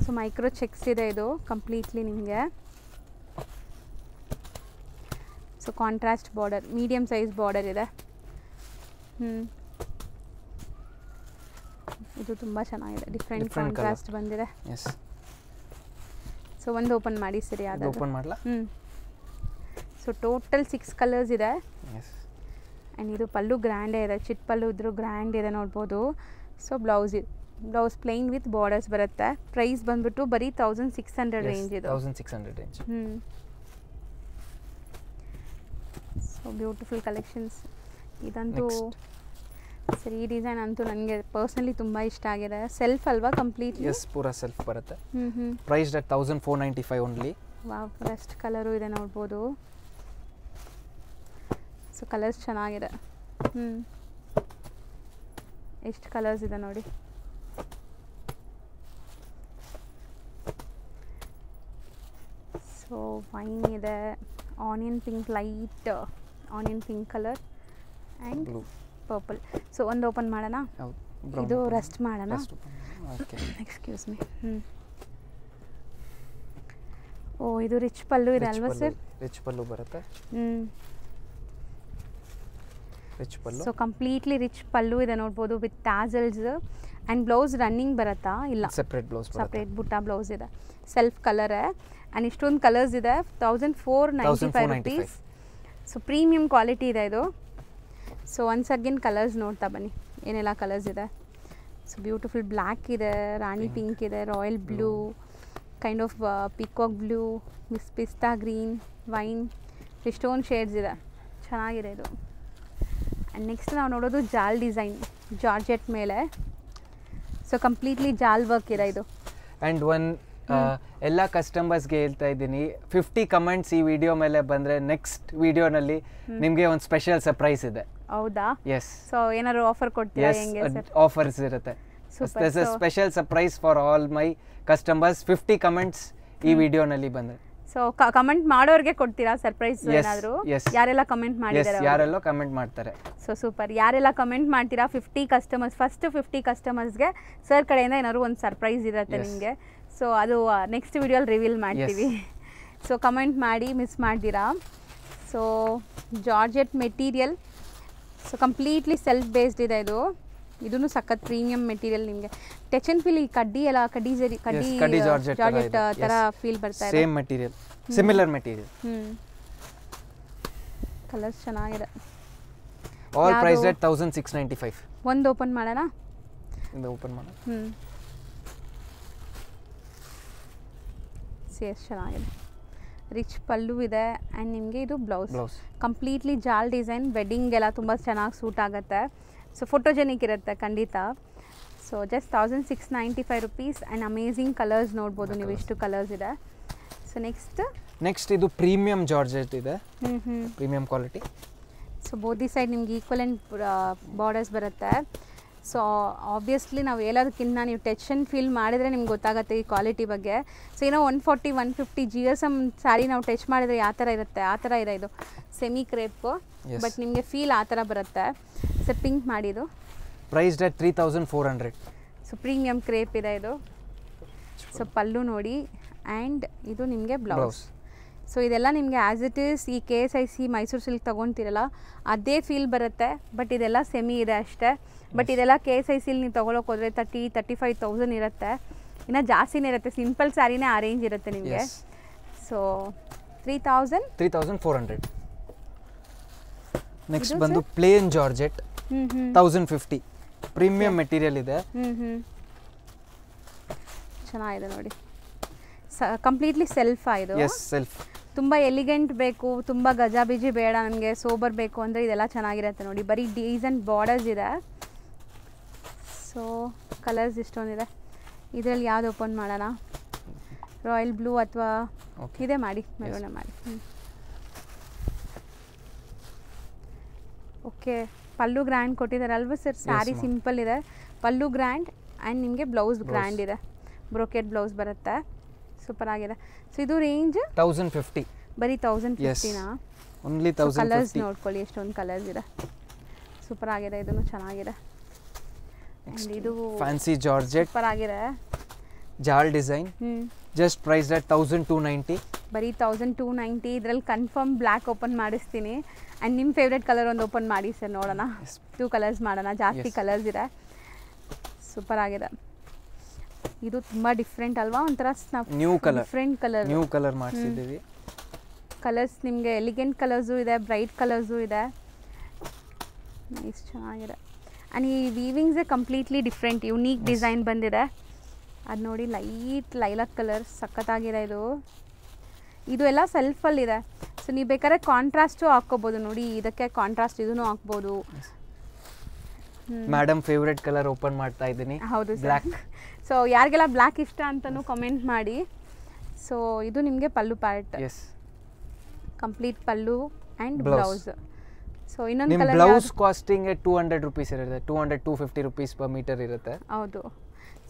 So micro checks ಇದೆ ಇದು ಕಂಪ್ಲೀಟ್ಲಿ ನಿಮಗೆ. So contrast border, medium size border ಇದೆ. ಇದು ತುಂಬ ಚೆನ್ನಾಗಿದೆ, ಡಿಫ್ರೆಂಟ್ ಕಾಂಟ್ರಾಸ್ಟ್ ಬಂದಿದೆ. ಸೊ ಒಂದು ಓಪನ್ ಮಾಡಿ ಸರಿ, ಅದು ಓಪನ್ ಮಾಡಲಾ? ಸೊ ಟೋಟಲ್ 6 ಕಲರ್ಸ್ ಇದೆ. ಆ್ಯಂಡ್ ಇದು ಪಲ್ಲು ಗ್ರ್ಯಾಂಡೇ ಇದೆ, ಚಿಟ್ ಪಲ್ಲು ಇದ್ರೂ ಗ್ರ್ಯಾಂಡ್ ಇದೆ, ನೋಡ್ಬೋದು. So blouse plain with borders ಬರುತ್ತೆ. ಪ್ರೈಸ್ ಬಂದ್ಬಿಟ್ಟು ಬರೀ 1600 ರೇಂಜ್ ಇದು. 1600 ರೇಂಜ್. So beautiful collections. ಇದಂತೂ ಸರಿ, ಈ ಡಿಸೈನ್ ಅಂತೂ ನನಗೆ ಪರ್ಸ್ನಲಿ ತುಂಬ ಇಷ್ಟ ಆಗಿದೆ. ಸೆಲ್ಫ್ ಅಲ್ವಾ ಕಂಪ್ಲೀಟ್ಲಿ? ಎಸ್, ಪೂರಾ ಸೆಲ್ಫ್ ಬರುತ್ತೆ. Price at 1495 only. Wow, best colour ಇದೆ, ನೋಡ್ಬೋದು. ಸೊ ಕಲರ್ಸ್ ಚೆನ್ನಾಗಿದೆ. ಎಷ್ಟು ಕಲರ್ಸ್ ಇದೆ ನೋಡಿ. ಸೊ ವೈನ್ ಇದೆ, onion pink, light onion pink colour and purple. So ಒಂದು ಓಪನ್ ಮಾಡೋಣ, ಇದು ರೆಸ್ಟ್ ಮಾಡೋಣ. Excuse me. ಓ, ಇದು ರಿಚ್ ಪಲ್ಲು ಇದೆ ಅಲ್ವಾ ಸರ್? ರಿಚ್ ಪಲ್ಲು ಬರುತ್ತೆ. ರಿಚ್ ಪಲ್ಲು. ಸೊ ಕಂಪ್ಲೀಟ್ಲಿ ರಿಚ್ ಪಲ್ಲು ಇದೆ, ನೋಡ್ಬೋದು, with tassels. And blouse running ಬರುತ್ತಾ? ಇಲ್ಲ, ಸಪ್ರೇಟ್ ಬ್ಲೌಸ್, ಸಪ್ರೇಟ್ ಬುಟ್ಟ ಬ್ಲೌಸ್ ಇದೆ, ಸೆಲ್ಫ್ ಕಲರ್. ಆ್ಯಂಡ್ ಇಷ್ಟೊಂದು ಕಲರ್ಸ್ ಇದೆ. 1495 ರುಪೀಸ್. ಸೊ ಪ್ರೀಮಿಯಂ ಕ್ವಾಲಿಟಿ ಇದೆ ಇದು. ಸೊ ಒನ್ಸ್ ಅಗೇನ್ ಕಲರ್ಸ್ ನೋಡ್ತಾ ಬನ್ನಿ, ಏನೆಲ್ಲ ಕಲರ್ಸ್ ಇದೆ. ಸೊ ಬ್ಯೂಟಿಫುಲ್ ಬ್ಲ್ಯಾಕ್ ಇದೆ, ರಾಣಿ ಪಿಂಕ್ ಇದೆ, royal blue, kind of peacock blue, ಪಿಸ್ತಾ ಗ್ರೀನ್, ವೈನ್, ಇಷ್ಟೊಂದು ಶೇಡ್ಸ್ ಇದೆ, ಚೆನ್ನಾಗಿದೆ ಇದು. ಆ್ಯಂಡ್ ನೆಕ್ಸ್ಟ್ ನಾವು ನೋಡೋದು ಜಾಲ್ ಡಿಸೈನ್ ಜಾರ್ಜೆಟ್ ಮೇಲೆ. ಸೊ ಕಂಪ್ಲೀಟ್ಲಿ ಜಾಲ್ ವರ್ಕ್ ಇದೆ ಇದು. ಆ್ಯಂಡ್ ಎಲ್ಲ ಕಸ್ಟಮರ್ಸ್ಗೆ ಹೇಳ್ತಾ ಇದ್ದೀನಿ, 50 ಕಮೆಂಟ್ಸ್ ಈ ವಿಡಿಯೋ ಮೇಲೆ ಬಂದರೆ ನೆಕ್ಸ್ಟ್ ವಿಡಿಯೋನಲ್ಲಿ ನಿಮಗೆ ಒಂದು ಸ್ಪೆಷಲ್ ಸರ್ಪ್ರೈಸ್ ಇದೆ. ಹೌದಾ? ಎಸ್. ಸೊ ಏನಾದ್ರು ಆಫರ್ ಕೊಡ್ತೀರಾ? ಹೆಂಗೆ ಸರ್? ಆಫರ್ಸ್ ಇರುತ್ತೆ. This is special surprise for all my customers. 50 comments ಈ ವಿಡಿಯೋನಲ್ಲಿ ಬಂದರೆ. ಸೊ ಕಮೆಂಟ್ ಮಾಡೋರಿಗೆ ಕೊಡ್ತೀರಾ ಸರ್ಪ್ರೈಸ್ ಏನಾದರೂ? ಯಾರೆಲ್ಲ ಕಮೆಂಟ್ ಮಾಡಿದ್ದಾರೆ? ಯಾರೆಲ್ಲ ಕಮೆಂಟ್ ಮಾಡ್ತಾರೆ. So super. ಯಾರೆಲ್ಲ ಕಮೆಂಟ್ ಮಾಡ್ತೀರಾ 50 ಕಸ್ಟಮರ್ಸ್, ಫಸ್ಟ್ 50 ಕಸ್ಟಮರ್ಸ್ಗೆ ಸರ್ ಕಡೆಯಿಂದ ಏನಾದ್ರು ಒಂದು ಸರ್ಪ್ರೈಸ್ ಇರುತ್ತೆ ನಿಮಗೆ. ಸೊ ಅದು ನೆಕ್ಸ್ಟ್ ವಿಡಿಯೋಲಿ ರಿವೀಲ್ ಮಾಡ್ತೀವಿ. ಸೊ ಕಮೆಂಟ್ ಮಾಡಿ, ಮಿಸ್ ಮಾಡ್ತೀರಾ. So georgette material, so completely self based ಇದೆ ಇದು. ಇದೂ ಸಖತ್ ಪ್ರೀಮಿಯಂ ಮೆಟೀರಿಯಲ್. ನಿಮಗೆ ಟಚ್ ಅಂಡ್ ಫೀಲ್ ಈ ಕಡ್ಡಿ ಎಲ್ಲ ಕಡ್ಡಿ ಜಾರ್ಜೆಟ್ ತರ ಫೀಲ್ ಬರ್ತಾ ಇದೆ. Same material, similar material. Colours ಚೆನ್ನಾಗಿದೆ. All price at 1695. ಒಂದು ಓಪನ್ ಮಾಡೋಣ. ಇದು ಓಪನ್ ಮಾಡೋಣ. ಸೇಸ್ ಚೆನ್ನಾಗಿದೆ. ರಿಚ್ ಪಲ್ಲು ಇದೆ ಆ್ಯಂಡ್ ನಿಮಗೆ ಇದು ಬ್ಲೌಸ್. ಕಂಪ್ಲೀಟ್ಲಿ ಜಾಲ್ ಡಿಸೈನ್. ವೆಡ್ಡಿಂಗೆಲ್ಲ ತುಂಬ ಚೆನ್ನಾಗಿ ಸೂಟ್ ಆಗುತ್ತೆ. ಸೊ ಫೋಟೋಜೆನಿಕ್ ಇರುತ್ತೆ ಖಂಡಿತ. So just 1695 rupees and amazing colours ನೋಡ್ಬೋದು ನೀವು. ಇಷ್ಟು ಕಲರ್ಸ್ ಇದೆ. ಸೊ ನೆಕ್ಸ್ಟ್ ಇದು ಪ್ರೀಮಿಯಂ ಜಾರ್ಜೆಟ್ ಇದೆ. Premium quality. ಸೊ ಬೋದಿ ಸೈಡ್ ನಿಮ್ಗೆ ಈಕ್ವಲೆಂಟ್ ಬಾರ್ಡರ್ಸ್ ಬರುತ್ತೆ. ಸೊ ಆಬ್ವಿಯಸ್ಲಿ ನಾವು ಹೇಳೋದಕ್ಕಿಂತ ನೀವು ಟಚ್ ಆ್ಯಂಡ್ ಫೀಲ್ ಮಾಡಿದರೆ ನಿಮ್ಗೆ ಗೊತ್ತಾಗುತ್ತೆ ಈ ಕ್ವಾಲಿಟಿ ಬಗ್ಗೆ. ಸೊ ಏನೋ 140 150 GSM ಸ್ಯಾರಿ ನಾವು ಟಚ್ ಮಾಡಿದರೆ ಯಾವ ಥರ ಇರುತ್ತೆ ಆ ಥರ ಇದೆ ಇದು. ಸೆಮಿ ಕ್ರೇಪ್ ಬಟ್ ನಿಮಗೆ ಫೀಲ್ ಆ ಥರ ಬರುತ್ತೆ. ಸೊ ಪಿಂಕ್ ಮಾಡಿದ್ದು price at 3400. So premium crepe ಇದೆ ಇದು. ಸೊ ಪಲ್ಲು ನೋಡಿ ಆ್ಯಂಡ್ ಇದು ನಿಮಗೆ ಬ್ಲೌಸ್. ಸೊ ಇದೆಲ್ಲ ನಿಮಗೆ ಆ್ಯಸ್ ಇಟ್ ಈಸ್ ಈ KSIC ಮೈಸೂರು ಸಿಲ್ಕ್ ತೊಗೊತೀರಲ್ಲ ಅದೇ ಫೀಲ್ ಬರುತ್ತೆ. ಬಟ್ ಇದೆಲ್ಲ ಸೆಮಿ ಇದೆ ಅಷ್ಟೇ. ಬಟ್ ಇದೆಲ್ಲ KSICಲಿ ನೀವು ತೊಗೊಳಕ್ಕೆ ಹೋದರೆ 30,000-35,000 ಇರುತ್ತೆ. ಇನ್ನು ಜಾಸ್ತಿನೇ ಇರುತ್ತೆ. ಸಿಂಪಲ್ ಸ್ಯಾರಿನೇ ಆ ರೇಂಜ್ ಇರುತ್ತೆ ನಿಮಗೆ. ಸೊ 3400. ನೆಕ್ಸ್ಟ್ ಬಂದು ಪ್ಲೇನ್ ಜಾರ್ಜೆಟ್ 1050. ಪ್ರೀಮಿಯಂ ಮೆಟೀರಿಯಲ್ ಇದೆ. ಚೆನ್ನಾಗಿದೆ ನೋಡಿ. ಕಂಪ್ಲೀಟ್ಲಿ ಸೆಲ್ಫ್ ಇದು. ಸೆಲ್ಫ್. ತುಂಬ ಎಲಿಗೆಂಟ್ ಬೇಕು, ತುಂಬ ಗಜಾಬಿಜಿ ಬೇಡ, ನನಗೆ ಸೋಬರ್ ಬೇಕು ಅಂದರೆ ಇದೆಲ್ಲ ಚೆನ್ನಾಗಿರುತ್ತೆ ನೋಡಿ. ಬರೀ ಡೀಸೆಂಟ್ ಬಾರ್ಡರ್ಸ್ ಇದೆ. ಸೊ ಕಲರ್ಸ್ ಇಷ್ಟೊಂದಿದೆ. ಇದರಲ್ಲಿ ಯಾವ್ದು ಓಪನ್ ಮಾಡೋಣ? ರಾಯಲ್ ಬ್ಲೂ ಅಥವಾ ಇದೇ ಮಾಡಿ, ಮೆರೂನ ಮಾಡಿ. ಓಕೆ. ಪಲ್ಲು ಗ್ರ್ಯಾಂಡ್ ಕೊಟ್ಟಿದ್ದಾರೆ ಅಲ್ವಾ ಸರ್? ಸ್ಯಾರಿ ಸಿಂಪಲ್ ಇದೆ, ಪಲ್ಲು ಗ್ರ್ಯಾಂಡ್ ಆ್ಯಂಡ್ ನಿಮಗೆ ಬ್ಲೌಸ್ ಗ್ರ್ಯಾಂಡ್ ಇದೆ. ಬ್ರೋಕೆಟ್ ಬ್ಲೌಸ್ ಬರುತ್ತೆ. ಸೂಪರ್ ಆಗಿದೆ. ಸೊ ಇದು ರೇಂಜ್ 1050. ಬರೀ 1050ನಾ? ಓನ್ಲಿ 1050. ಕಲರ್ಸ್ ನೋಡ್ಕೊಳ್ಳಿ ಎಷ್ಟೊಂದು ಕಲರ್ಸ್ ಇದೆ. ಸೂಪರ್ ಆಗಿದೆ. ಇದನ್ನು ಚೆನ್ನಾಗಿದೆ. ಇದು ಫ್ಯಾನ್ಸಿ ಜಾರ್ಜೆಟ್ ಸೂಪರ್ ಆಗಿದೆ. ಜಾಲ್ ಡಿಸೈನ್. Just price at 1290. ಬರೀ 1290. ಇದರಲ್ಲಿ ಕನ್ಫರ್ಮ್ ಬ್ಲ್ಯಾಕ್ ಓಪನ್ ಮಾಡಿಸ್ತೀನಿ. ಆ್ಯಂಡ್ ನಿಮ್ಮ ಫೇವ್ರೆಟ್ ಕಲರ್ ಒಂದು ಓಪನ್ ಮಾಡಿ ಸರ್, ನೋಡೋಣ. 2 ಕಲರ್ಸ್ ಮಾಡೋಣ. ಜಾಸ್ತಿ ಕಲರ್ಸ್ ಇದೆ. ಸೂಪರ್ ಆಗಿದೆ. ಇದು ತುಂಬ ಡಿಫ್ರೆಂಟ್ ಅಲ್ವಾ? ಒಂಥರ new colour, different colour. New colour ಮಾಡಿಸಿದ್ದೀವಿ. ಕಲರ್ಸ್ ನಿಮಗೆ ಎಲಿಗೆಂಟ್ ಕಲರ್ಸು ಇದೆ, ಬ್ರೈಟ್ ಕಲರ್ಸು ಇದೆ. ನೈಸ್, ಚೆನ್ನಾಗಿದೆ. ಆ್ಯಂಡ್ ಈ ವೀವಿಂಗ್ಸೇ ಕಂಪ್ಲೀಟ್ಲಿ ಡಿಫ್ರೆಂಟ್, ಯುನೀಕ್ ಡಿಸೈನ್ ಬಂದಿದೆ. ಅದು ನೋಡಿ, ಲೈಟ್ ಲೈಲಾಕ್ ಕಲರ್ ಸಖತ್ತಾಗಿದೆ ಇದು. ಇದು ಎಲ್ಲ ಸೆಲ್ಫಲ್ಲಿದೆ. ಸೊ ನೀವು ಬೇಕಾದ್ರೆ ಕಾಂಟ್ರಾಸ್ಟು ಹಾಕ್ಕೋಬೋದು ನೋಡಿ. ಇದಕ್ಕೆ ಕಾಂಟ್ರಾಸ್ಟ್ ಇದನ್ನು ಹಾಕ್ಬೋದು. ಮೇಡಮ್ ಫೇವ್ರೆಟ್ ಕಲರ್ ಓಪನ್ ಮಾಡ್ತಾ ಇದ್ದೀನಿ. ಹೌದು, ಬ್ಲ್ಯಾಕ್. ಸೊ ಯಾರಿಗೆಲ್ಲ ಬ್ಲ್ಯಾಕ್ ಇಷ್ಟ ಅಂತಲೂ ಕಮೆಂಟ್ ಮಾಡಿ. ಸೊ ಇದು ನಿಮಗೆ pallu part. Complete pallu and blouse. So ಇನ್ನೊಂದು ಕಲರ್ ಬ್ಲೌಸ್ ಕಾಸ್ಟಿಂಗ್ 200 ರೂಪೀಸ್ ಇರುತ್ತೆ. 200-250 ರೂಪೀಸ್ ಪರ್ ಮೀಟರ್ ಇರುತ್ತೆ. ಹೌದು.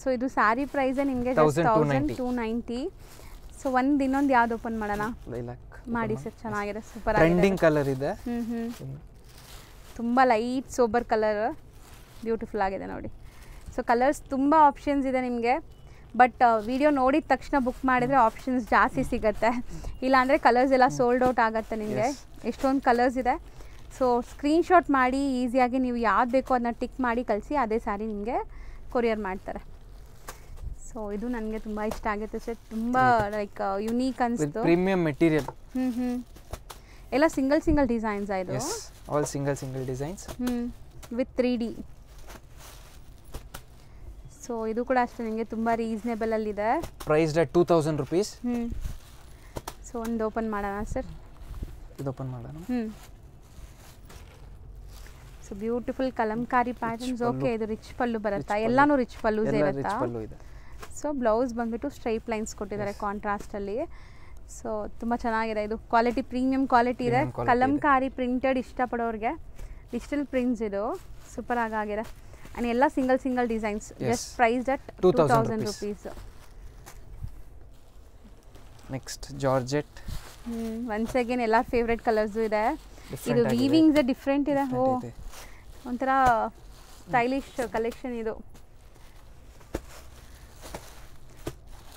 ಸೊ ಇದು ಸ್ಯಾರಿ ಪ್ರೈಸೇ ನಿಮಗೆ 1290. ಸೊ ಇನ್ನೊಂದು ಯಾವ್ದು ಓಪನ್ ಮಾಡೋಣ? ಮಾಡಿ ಸರ್, ಚೆನ್ನಾಗಿದೆ. ಸೂಪರ್ ಆಗಿದೆ. ಟ್ರೆಂಡಿಂಗ್ ಕಲರ್ ಇದೆ. ತುಂಬ ಲೈಟ್ ಸೋಬರ್ ಕಲರ್, ಬ್ಯೂಟಿಫುಲ್ ಆಗಿದೆ ನೋಡಿ. ಸೊ ಕಲರ್ಸ್ ತುಂಬ ಆಪ್ಷನ್ಸ್ ಇದೆ ನಿಮಗೆ. ಬಟ್ ವಿಡಿಯೋ ನೋಡಿದ ತಕ್ಷಣ ಬುಕ್ ಮಾಡಿದರೆ ಆಪ್ಷನ್ಸ್ ಜಾಸ್ತಿ ಸಿಗುತ್ತೆ. ಇಲ್ಲಾಂದರೆ ಕಲರ್ಸ್ ಎಲ್ಲ ಸೋಲ್ಡ್ ಔಟ್ ಆಗುತ್ತೆ ನಿಮಗೆ. ಎಷ್ಟೊಂದು ಕಲರ್ಸ್ ಇದೆ. ಸೊ ಸ್ಕ್ರೀನ್ಶಾಟ್ ಮಾಡಿ ಈಸಿಯಾಗಿ ನೀವು ಯಾವ್ದು ಬೇಕೋ ಅದನ್ನ ಟಿಕ್ ಮಾಡಿ ಕಳಿಸಿ, ಅದೇ ಸ್ಯಾರಿ ನಿಮಗೆ ಕೊರಿಯರ್ ಮಾಡ್ತಾರೆ. ಸೊ ಇದು ನನಗೆ ತುಂಬ ಇಷ್ಟ ಆಗುತ್ತೆ ಸರ್. ತುಂಬ ಲೈಕ್ ಯುನೀಕ್ ಅನಿಸ್ತು. Premium material. ಎಲ್ಲ ಸಿಂಗಲ್ ಡಿಸೈನ್ಸ್ ಇದು. All single designs with 3D. So ಇದು ಕೂಡ ಅಷ್ಟೇ ನಿಮಗೆ ತುಂಬ ರೀಸನೇಬಲಲ್ಲಿದೆ. ಪ್ರೈಸ್ at 2000 ರೂಪೀಸ್. ಸೊ ಒಂದು ಓಪನ್ ಮಾಡೋಣ ಸರ್. ಇದು ಓಪನ್ ಮಾಡೋಣ. So beautiful Kalamkari patterns. Pallu. Okay, ಇದು ರಿಚ್ ಪಲ್ಲು ಬರುತ್ತಾ? Rich ಎಲ್ಲಾನು ರಿಚ್ ಪಲ್ಲೂಸ್ ಎಲ್ಲ ಇರುತ್ತಾ? ರಿಚ್ ಪಲ್ಲು ಇದೆ. ಸೊ ಬ್ಲೌಸ್ ಬಂದ್ಬಿಟ್ಟು ಸ್ಟ್ರೈಪ್ ಲೈನ್ಸ್ ಕೊಟ್ಟಿದ್ದಾರೆ ಕಾಂಟ್ರಾಸ್ಟಲ್ಲಿ. ಸೊ ತುಂಬ ಚೆನ್ನಾಗಿದೆ. ಇದು ಕ್ವಾಲಿಟಿ ಪ್ರೀಮಿಯಂ ಕ್ವಾಲಿಟಿ ಇದೆ. Premium quality ಕಲಂಕಾರಿ ಪ್ರಿಂಟೆಡ್ ಇಷ್ಟಪಡೋರಿಗೆ ಡಿಜಿಟಲ್ ಪ್ರಿಂಟ್ಸ್ ಇದು ಸೂಪರ್ ಆಗಿದೆ. ಆ್ಯಂಡ್ ಎಲ್ಲ single designs. Just price at 2000 rupees. Next georgette. Once again ಎಲ್ಲ ಫೇವ್ರೆಟ್ ಕಲರ್ಸು ಇದೆ. Different ಇದು ಆಗಿದೆ. ವೀವಿಂಗ್ಸ್ ಡಿಫ್ರೆಂಟ್ ಇದೆ. ಓ, Different ಇದೆ. ಒಂಥರ ಸ್ಟೈಲಿಶ್ ಕಲೆಕ್ಷನ್ ಇದು.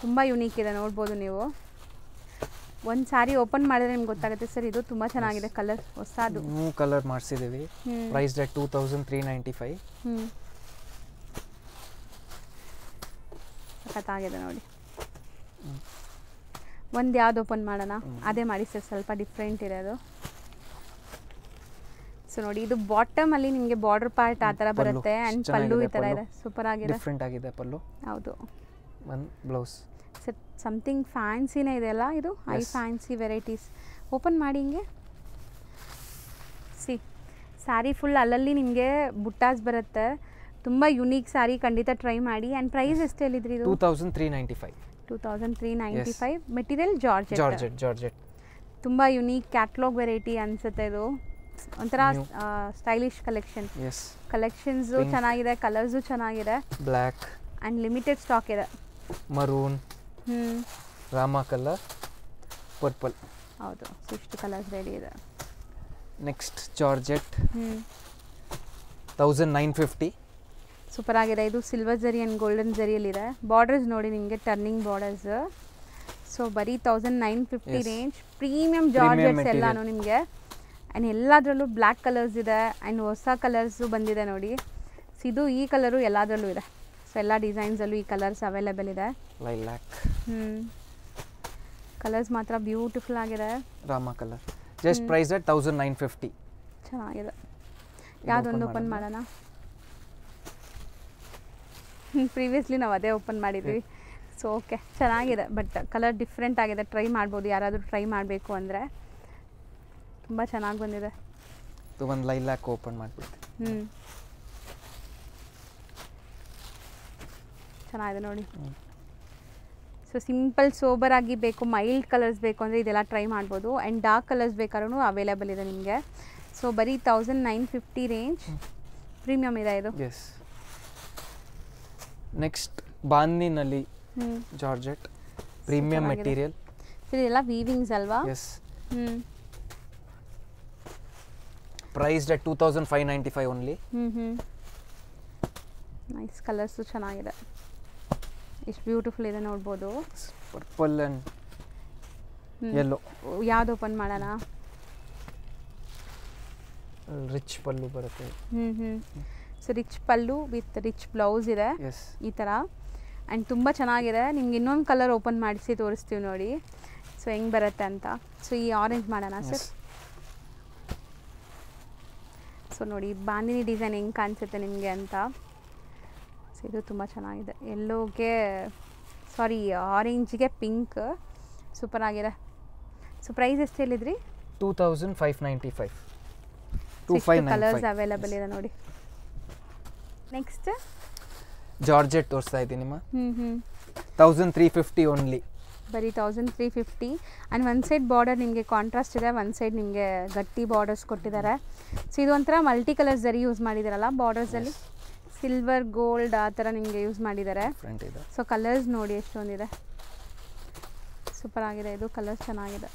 ತುಂಬ ಯುನೀಕ್ ಇದೆ, ನೋಡ್ಬೋದು ನೀವು. ಒಂದು ಸ್ಯಾರಿ ಓಪನ್ ಮಾಡಿದ್ರೆ ನಿಮ್ಗೆ ಗೊತ್ತಾಗುತ್ತೆ ಸರ್. ಇದು ತುಂಬ ಚೆನ್ನಾಗಿದೆ ಕಲರ್, ಹೊಸದು. ನ್ಯೂ ಕಲರ್ ಮಾಡಿಸಿದ್ದೀವಿ. Price at 2395. ಸಖತ್ತಾಗಿದೆ ನೋಡಿ. ಒಂದು ಯಾವ್ದು ಓಪನ್ ಮಾಡೋಣ? ಅದೇ ಮಾಡಿ ಸರ್, ಸ್ವಲ್ಪ ಡಿಫ್ರೆಂಟ್ ಇದೆ ಅದು. ಸೊ ನೋಡಿ, ಇದು ಬಾಟಮಲ್ಲಿ ನಿಮಗೆ ಬಾರ್ಡರ್ ಪಾರ್ಟ್ ಆ ಥರ ಪಲ್ಲು ಬರುತ್ತೆ. ಆ್ಯಂಡ್ ಪಲ್ಲು ಈ ಥರ ಇದೆ, ಸೂಪರ್ ಆಗಿದೆ. ಡಿಫ್ರೆಂಟ್ ಆಗಿದೆ ಪಲ್ಲು. ಹೌದು. ಒಂದು ಬ್ಲೌಸ್. ಸರ್ ಸಮಥಿಂಗ್ ಫ್ಯಾನ್ಸಿನೇ ಇದೆ ಅಲ್ಲ ಇದು? I Yes. Fancy varieties. Open ಮಾಡಿ ಹಿಂಗೆ ಸಿ. ಸ್ಯಾರಿ ಫುಲ್ ಅಲ್ಲಲ್ಲಿ ನಿಮಗೆ ಬುಟ್ಟಾಸ್ ಬರುತ್ತೆ. ತುಂಬ ಯುನೀಕ್ ಸ್ಯಾರಿ, ಖಂಡಿತ ಟ್ರೈ ಮಾಡಿ. ಆ್ಯಂಡ್ ಪ್ರೈಸ್ ಎಷ್ಟು ಹೇಳಿದ್ರಿ ಇದು? 2395. 2395. Material georgette. ಜಾರ್ಜೆಟ್. ತುಂಬ ಯುನೀಕ್ ಕ್ಯಾಟ್ಲಾಗ್ ವೆರೈಟಿ ಅನಿಸುತ್ತೆ ಇದು. ಒಂಥರ ಸ್ಟೈಲಿಶ್ ಕಲೆಕ್ಷನ್. ಎಸ್. ಕಲೆಕ್ಷನ್ಸು ಚೆನ್ನಾಗಿದೆ, ಕಲರ್ಸು ಚೆನ್ನಾಗಿದೆ. ಬ್ಲ್ಯಾಕ್ ಆ್ಯಂಡ್ ಲಿಮಿಟೆಡ್ ಸ್ಟಾಕ್ ಇದೆ. Maroon, Rama colour, purple. ಹೌದು, ಇಷ್ಟು ಕಲರ್ಸ್ ರೆಡಿ ಇದೆ. Next georgette 1950. ಸೂಪರ್ ಆಗಿದೆ. ಇದು ಸಿಲ್ವರ್ ಜರಿ ಆ್ಯಂಡ್ ಗೋಲ್ಡನ್ ಜರಿಯಲ್ಲಿದೆ. ಬಾರ್ಡರ್ಸ್ ನೋಡಿ ನಿಮಗೆ, ಟರ್ನಿಂಗ್ ಬಾರ್ಡರ್ಸ್. ಸೊ ಬರೀ 1950 ರೇಂಜ್. ಪ್ರೀಮಿಯಂ ಜಾರ್ಜೆಟ್ಸ್ ಎಲ್ಲಾನು ನಿಮಗೆ. ಆ್ಯಂಡ್ ಎಲ್ಲದರಲ್ಲೂ ಬ್ಲ್ಯಾಕ್ ಕಲರ್ಸ್ ಇದೆ. ಆ್ಯಂಡ್ ಹೊಸ ಕಲರ್ಸು ಬಂದಿದೆ ನೋಡಿ. ಸೊ ಇದು ಈ ಕಲರು ಎಲ್ಲದರಲ್ಲೂ ಇದೆ. ಸೊ ಎಲ್ಲ ಡಿಸೈನ್ಸಲ್ಲೂ ಈ ಕಲರ್ಸ್ ಅವೈಲೇಬಲ್ ಇದೆ. ಲೈಲ್ಯಾಕ್. ಕಲರ್ಸ್ ಮಾತ್ರ ಬ್ಯೂಟಿಫುಲ್ ಆಗಿದೆ. Rama colour. Just price at 1950. ಚೆನ್ನಾಗಿದೆ. ಯಾವುದೊಂದು ಓಪನ್ ಮಾಡೋಣ? ಪ್ರೀವಿಯಸ್ಲಿ ನಾವು ಅದೇ ಓಪನ್ ಮಾಡಿದ್ವಿ. ಸೊ ಓಕೆ, ಚೆನ್ನಾಗಿದೆ. ಬಟ್ ಕಲರ್ ಡಿಫ್ರೆಂಟ್ ಆಗಿದೆ. ಟ್ರೈ ಮಾಡ್ಬೋದು ಯಾರಾದರೂ ಟ್ರೈ ಮಾಡಬೇಕು ಅಂದರೆ. ತುಂಬ ಚೆನ್ನಾಗಿ ಬಂದಿದೆ. ಒಂದು ಲೈಲ್ಯಾಕ್ ಓಪನ್ ಮಾಡಿಬಿಡ್ತೀವಿ. ಚೆನ್ನಾಗಿದೆ ನೋಡಿ. ಸೊ ಸಿಂಪಲ್ ಸೋಬರ್ ಆಗಿ ಬೇಕು, ಮೈಲ್ಡ್ ಕಲರ್ಸ್ ಬೇಕು ಅಂದರೆ ಇದೆಲ್ಲ ಟ್ರೈ ಮಾಡ್ಬೋದು. ಆ್ಯಂಡ್ ಡಾರ್ಕ್ ಕಲರ್ಸ್ ಬೇಕಾದ್ರೂ ಅವೈಲೇಬಲ್ ಇದೆ ನಿಮಗೆ. ಸೊ ಬರೀ 1950 ರೇಂಜ್. ಪ್ರೀಮಿಯಮ್ ಇದೆ ಇದು. ಎಸ್. ನೆಕ್ಸ್ಟ್ ಬಾಂದಿನಲ್ಲಿ ಜಾರ್ಜೆಟ್ ಪ್ರೀಮಿಯಂ ಮೆಟೀರಿಯಲ್. ಇದೆಲ್ಲ ವೀವಿಂಗ್ಸ್ ಅಲ್ವಾ? Yes. Priced at 2595 only. Nice. Colours ಚೆನ್ನಾಗಿದೆ. ಎಷ್ಟು ಬ್ಯೂಟಿಫುಲ್ ಇದೆ ನೋಡ್ಬೋದು. Purple and yellow. ಯಾವ್ದು ಓಪನ್ ಮಾಡೋಣ? ರಿಚ್ ಪಲ್ಲು ಬರುತ್ತೆ. So rich pallu with rich blouse ಇದೆ ಎಸ್. ಈ ಥರ. ಆ್ಯಂಡ್ ತುಂಬ ಚೆನ್ನಾಗಿದೆ. ನಿಮ್ಗೆ ಇನ್ನೊಂದು ಕಲರ್ ಓಪನ್ ಮಾಡಿಸಿ ತೋರಿಸ್ತೀವಿ ನೋಡಿ, ಸೊ ಹೆಂಗೆ ಬರುತ್ತೆ ಅಂತ. ಸೊ ಈ ಆರೆಂಜ್ ಮಾಡೋಣ ಸರ್. ಸೊ ನೋಡಿ, ಬಾಂದಿನಿ ಡಿಸೈನ್ ಹೆಂಗೆ ಕಾಣಿಸುತ್ತೆ ನಿಮಗೆ ಅಂತ. ಸೊ ಇದು ತುಂಬ ಚೆನ್ನಾಗಿದೆ. ಎಲ್ಲೋಗೆ ಸಾರಿ ಆರೆಂಜ್ಗೆ ಪಿಂಕ್, ಸೂಪರ್ ಆಗಿದೆ. ಸೊ ಪ್ರೈಸ್ ಎಷ್ಟು ಹೇಳಿದ್ರಿ? 2595. ಕಲರ್ಸ್ ಅವೈಲೇಬಲ್ ಇದೆ ನೋಡಿ. ನೆಕ್ಸ್ಟ್ ಜಾರ್ಜೆಟ್ ತೋರಿಸ್ತಾ ಇದ್ದೀನಿ. 1350 ಓನ್ಲಿ. ಬರೀ 1350. ಆ್ಯಂಡ್ ಒನ್ ಸೈಡ್ ಬಾರ್ಡರ್ ನಿಮಗೆ ಕಾಂಟ್ರಾಸ್ಟ್ ಇದೆ, ಒನ್ ಸೈಡ್ ನಿಮಗೆ ಗಟ್ಟಿ ಬಾರ್ಡರ್ಸ್ ಕೊಟ್ಟಿದ್ದಾರೆ. ಸೊ ಇದು ಒಂಥರ ಮಲ್ಟಿ ಕಲರ್ಸ್ ಜರಿ ಯೂಸ್ ಮಾಡಿದಾರಲ್ಲ ಬಾರ್ಡರ್ಸಲ್ಲಿ. ಸಿಲ್ವರ್ ಗೋಲ್ಡ್ ಆ ಥರ ನಿಮಗೆ ಯೂಸ್ ಮಾಡಿದ್ದಾರೆ. ಸೊ ಕಲರ್ಸ್ ನೋಡಿ ಎಷ್ಟೊಂದಿದೆ, ಸೂಪರ್ ಆಗಿದೆ. ಇದು ಕಲರ್ಸ್ ಚೆನ್ನಾಗಿದೆ.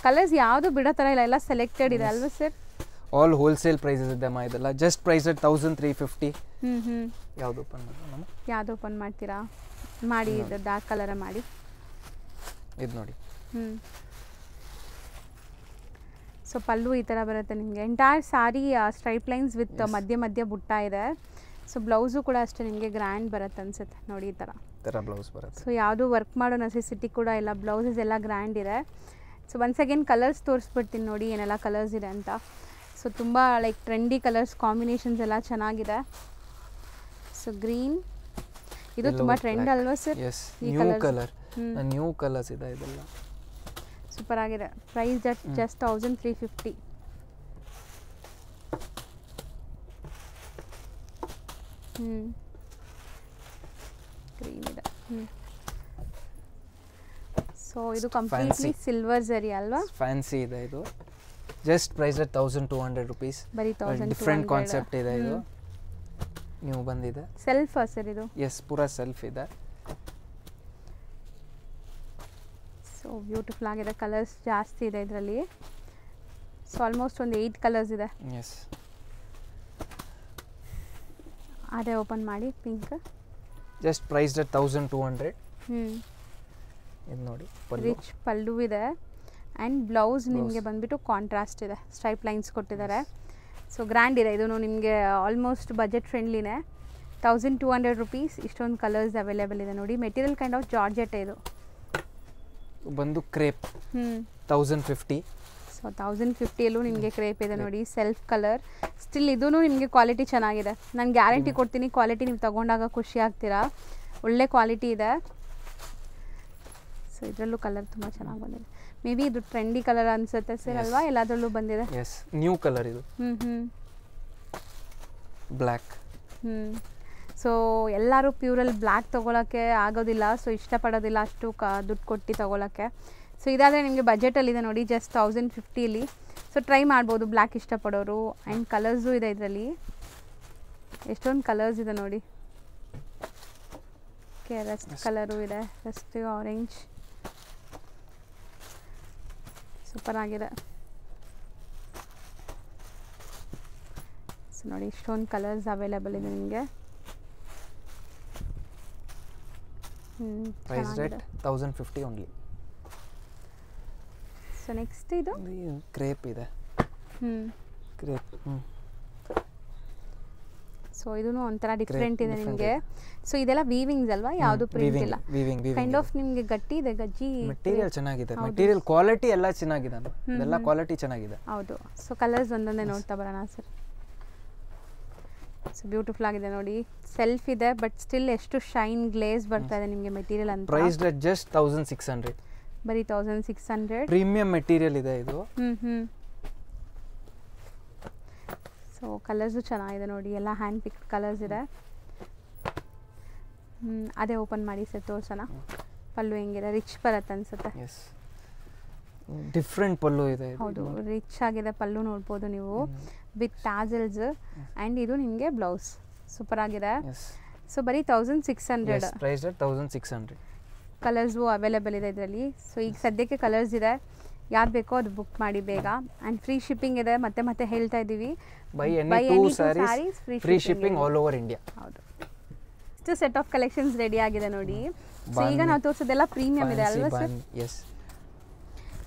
ಕಲರ್ಸ್ ಯಾವುದು ಬಿಡೋ ಥರ ಇಲ್ಲ, ಎಲ್ಲ ಸೆಲೆಕ್ಟೆಡ್ ಇದೆ ಅಲ್ವಾ ಸರ್? ಆಲ್ ಹೋಲ್ಸೇಲ್ ಪ್ರೈಸಸ್ ಇದೆ ಮಾ ಇದೆಲ್ಲ. Just price at 1350. ಯಾವುದು ಓಪನ್ ಮಾಡೋಣ? ಯಾವುದು ಓಪನ್ ಮಾಡ್ತೀರಾ? ಮಾಡಿ, ಇದು ಡಾರ್ಕ್ ಕಲರ ಮಾಡಿ. ಇದು ನೋಡಿ. ಸೊ ಪಲ್ಲು ಈ ಥರ ಬರುತ್ತೆ ನಿಮಗೆ. Entire sorry stripe lines with ಮಧ್ಯ ಬುಟ್ಟ ಇದೆ. ಸೊ ಬ್ಲೌಸು ಕೂಡ ಅಷ್ಟೇ ನಿಮಗೆ ಗ್ರ್ಯಾಂಡ್ ಬರುತ್ತೆ ಅನ್ಸುತ್ತೆ ನೋಡಿ, ಈ ಥರ ಬ್ಲೌಸ್ ಬರುತ್ತೆ. ಸೊ ಯಾವುದು ವರ್ಕ್ ಮಾಡೋ ನೆಸೆಸಿಟಿ ಕೂಡ ಇಲ್ಲ, ಬ್ಲೌಸಸ್ ಎಲ್ಲ ಗ್ರ್ಯಾಂಡ್ ಇದೆ. ಸೊ ಒನ್ಸ್ ಅಗೇನ್ ಕಲರ್ಸ್ ತೋರಿಸ್ಬಿಡ್ತೀನಿ ನೋಡಿ ಏನೆಲ್ಲ ಕಲರ್ಸ್ ಇದೆ ಅಂತ. ಸೊ ತುಂಬ ಲೈಕ್ ಟ್ರೆಂಡಿ ಕಲರ್ಸ್ ಕಾಂಬಿನೇಷನ್ಸ್ ಎಲ್ಲ ಚೆನ್ನಾಗಿದೆ. ಸೊ ಗ್ರೀನ್ ಇದು ತುಂಬ ಟ್ರೆಂಡ್ ಅಲ್ವಾ sir? New colour, new colours ಇದೆ ಇದೆಲ್ಲ. ಸೂಪರ್ ಆಗಿದೆ. Price just 1350. ಗ್ರೀನ್ ಇದೆ. ಸೊ ಇದು ಕಂಪ್ಲೀಟ್ಲಿ ಸಿಲ್ವರ್ ಜರಿ ಅಲ್ವಾ? ಫ್ಯಾನ್ಸಿ ಇದೆ ಇದು. Just price at 1200 rupees. ಬರೀ 1200. ಡಿಫ್ರೆಂಟ್ ಕಾನ್ಸೆಪ್ಟ್ ಇದೆ ಇದು. ನೀವು ಬಂದಿದೆ. ಸೆಲ್ಫ್ ಸರ್ ಇದು? ಎಸ್, ಪೂರಾ ಸೆಲ್ಫ್ ಇದೆ. ಸೊ ಬ್ಯೂಟಿಫುಲ್ ಆಗಿದೆ. ಕಲರ್ಸ್ ಜಾಸ್ತಿ ಇದೆ ಇದರಲ್ಲಿ. ಸೊ ಆಲ್ಮೋಸ್ಟ್ ಒಂದು 8 ಕಲರ್ಸ್ ಇದೆ. ಎಸ್. ಅದೇ ಓಪನ್ ಮಾಡಿ ಪಿಂಕ್. Just price at 1200. ಇದು ನೋಡಿ ರಿಚ್ ಪಲ್ಲು ಇದೆ ಆ್ಯಂಡ್ ಬ್ಲೌಸ್ ನಿಮಗೆ ಬಂದುಬಿಟ್ಟು ಕಾಂಟ್ರಾಸ್ಟ್ ಇದೆ, ಸ್ಟ್ರೈಪ್ ಲೈನ್ಸ್ ಕೊಟ್ಟಿದ್ದಾರೆ. ಸೊ ಗ್ರ್ಯಾಂಡ್ ಇದೆ ಇದು ನಿಮಗೆ, ಆಲ್ಮೋಸ್ಟ್ ಬಜೆಟ್ ಫ್ರೆಂಡ್ಲಿನೇ. 1200 rupees. ಇಷ್ಟೊಂದು ಕಲರ್ಸ್ ಅವೈಲೇಬಲ್ ಇದೆ ನೋಡಿ. ಮೆಟೀರಿಯಲ್ ಕೈಂಡ್ ಆಫ್ ಜಾರ್ಜೆಟ್ ಇದು ಬಂದು ಕ್ರೇಪ್. 1050. ಸೊ 1050ಯಲ್ಲೂ ನಿಮಗೆ ಕ್ರೇಪ್ ಇದೆ ನೋಡಿ. ಸೆಲ್ಫ್ ಕಲರ್ ಸ್ಟಿಲ್ ಇದೂ ನಿಮಗೆ ಕ್ವಾಲಿಟಿ ಚೆನ್ನಾಗಿದೆ. ನಾನು ಗ್ಯಾರಂಟಿ ಕೊಡ್ತೀನಿ, ಕ್ವಾಲಿಟಿ ನೀವು ತೊಗೊಂಡಾಗ ಖುಷಿ ಆಗ್ತೀರಾ. ಒಳ್ಳೆ ಕ್ವಾಲಿಟಿ ಇದೆ. ಸೊ ಇದರಲ್ಲೂ ಕಲರ್ ತುಂಬ ಚೆನ್ನಾಗಿ ಬಂದಿದೆ. ಮೇ ಬಿ ಇದು ಟ್ರೆಂಡಿ ಕಲರ್ ಅನ್ಸುತ್ತೆ ಸರ್ ಅಲ್ವಾ? ಎಲ್ಲದರಲ್ಲೂ ಬಂದಿದೆ. ಎಸ್, ನ್ಯೂ ಕಲರ್ ಇದು. ಬ್ಲ್ಯಾಕ್. ಸೊ ಎಲ್ಲರೂ ಪ್ಯೂರಲ್ಲಿ ಬ್ಲ್ಯಾಕ್ ತೊಗೊಳಕ್ಕೆ ಆಗೋದಿಲ್ಲ, ಸೊ ಇಷ್ಟಪಡೋದಿಲ್ಲ ಅಷ್ಟು ದುಡ್ಡು ಕೊಟ್ಟು ತೊಗೊಳಕ್ಕೆ. ಸೊ ಇದಾದರೆ ನಿಮಗೆ ಬಜೆಟಲ್ಲಿದೆ ನೋಡಿ, ಜಸ್ಟ್ 1050ಲಿ. ಸೊ ಟ್ರೈ ಮಾಡ್ಬೋದು ಬ್ಲ್ಯಾಕ್ ಇಷ್ಟಪಡೋರು. ಆ್ಯಂಡ್ ಕಲರ್ಸು ಇದೆ ಇದರಲ್ಲಿ, ಎಷ್ಟೊಂದು ಕಲರ್ಸ್ ಇದೆ ನೋಡಿ. ಓಕೆ, ರಸ್ಟ್ ಕಲರು ಇದೆ, ರಸ್ಟ್ ಆರೆಂಜ್. ಸೂಪರ್ ಆಗಿದೆ. ಸೊ ನೋಡಿ ಇಷ್ಟೊಂದು ಕಲರ್ಸ್ ಅವೈಲೇಬಲ್ ಇದೆ ನಿಮಗೆ. Price rate 1050 only. So next ಇದು ಕ್ರೇಪ್ ಇದೆ. ಕ್ರೇಪ್. ಸೊ ಇದೂ ಒಂಥರ ಡಿಫ್ರೆಂಟ್ ಇದೆ ನಿಮಗೆ. ಸೊ ಇದೆಲ್ಲ ವೀವಿಂಗ್ಸ್ ಅಲ್ವಾ? ಯಾವುದು ಪ್ರಿಂಟ್ ಇಲ್ಲ, ಕೈಂಡ್ ಆಫ್ ನಿಮಗೆ ಗಟ್ಟಿ ಇದೆ. ಗಜ್ಜಿ ಮೆಟೀರಿಯಲ್ ಚೆನ್ನಾಗಿದೆ. ಮೆಟೀರಿಯಲ್ ಕ್ವಾಲಿಟಿ ಎಲ್ಲ ಚೆನ್ನಾಗಿದೆ. ಎಲ್ಲ ಕ್ವಾಲಿಟಿ ಚೆನ್ನಾಗಿದೆ. ಹೌದು. ಸೊ ಕಲರ್ಸ್ ಒಂದೊಂದೇ ನೋಡ್ತಾ ಬರೋಣ ಸರ್. ಸೊ ಬ್ಯೂಟಿಫುಲ್ ಆಗಿದೆ ನೋಡಿ. ಸೆಲ್ಫ್ ಇದೆ ಬಟ್ ಸ್ಟಿಲ್ ಎಷ್ಟು ಶೈನ್ ಗ್ಲೇಸ್ ಬರ್ತಾ ಇದೆ ನಿಮಗೆ ಮೆಟೀರಿಯಲ್ ಅಂತ. Price just 1600. ಬರೀ 1600. ಪ್ರೀಮಿಯಂ ಮೆಟೀರಿಯಲ್ ಇದೆ ಇದು. ಸೊ ಕಲರ್ಸು ಚೆನ್ನಾಗಿದೆ ನೋಡಿ, ಎಲ್ಲ ಹ್ಯಾಂಡ್ ಪಿಕ್ಡ್ ಕಲರ್ಸ್ ಇದೆ. ಅದೇ ಓಪನ್ ಮಾಡಿ ಸರ್ ತೋರ್ಸೋಣ. ಪಲ್ಲು ಹೆಂಗಿದೆ? ರಿಚ್ ಬರುತ್ತೆ ಅನ್ಸುತ್ತೆ. ಡಿಫ್ರೆಂಟ್ ಪಲ್ಲು ಇದೆ. ಹೌದು, ರಿಚ್ ಆಗಿದೆ ಪಲ್ಲು ನೋಡ್ಬೋದು ನೀವು, ವಿತ್ ಟ್ಯಾಸಲ್ಸ್. ಆ್ಯಂಡ್ ಇದು ನಿಮಗೆ ಬ್ಲೌಸ್ ಸೂಪರ್ ಆಗಿದೆ. ಸೊ ಬರೀ 1600. ಪ್ರೈಸ್ 1600. ಕಲರ್ಸು ಅವೈಲೇಬಲ್ ಇದೆ ಇದರಲ್ಲಿ. ಸೊ ಈಗ ಸದ್ಯಕ್ಕೆ ಕಲರ್ಸ್ ಇದೆ, ಯಾರು ಬೇಕೋ ಅದು ಬುಕ್ ಮಾಡಿ ಬೇಗ. ಆ್ಯಂಡ್ ಫ್ರೀ ಶಿಪ್ಪಿಂಗ್ ಇದೆ, ಮತ್ತೆ ಮತ್ತೆ ಹೇಳ್ತಾ ಇದ್ದೀವಿ. By any 2 sarees free shipping all over India. ಹೌದು. ಇಷ್ಟು ಸೆಟ್ ಆಫ್ ಕಲೆಕ್ಷನ್ಸ್ ರೆಡಿ ಆಗಿದೆ ನೋಡಿ. ಸೊ ಈಗ ನಾವು ತೋರಿಸೋದೆಲ್ಲ ಪ್ರೀಮಿಯಂ ಇದೆ ಅಲ್ವಾ sir? Yes.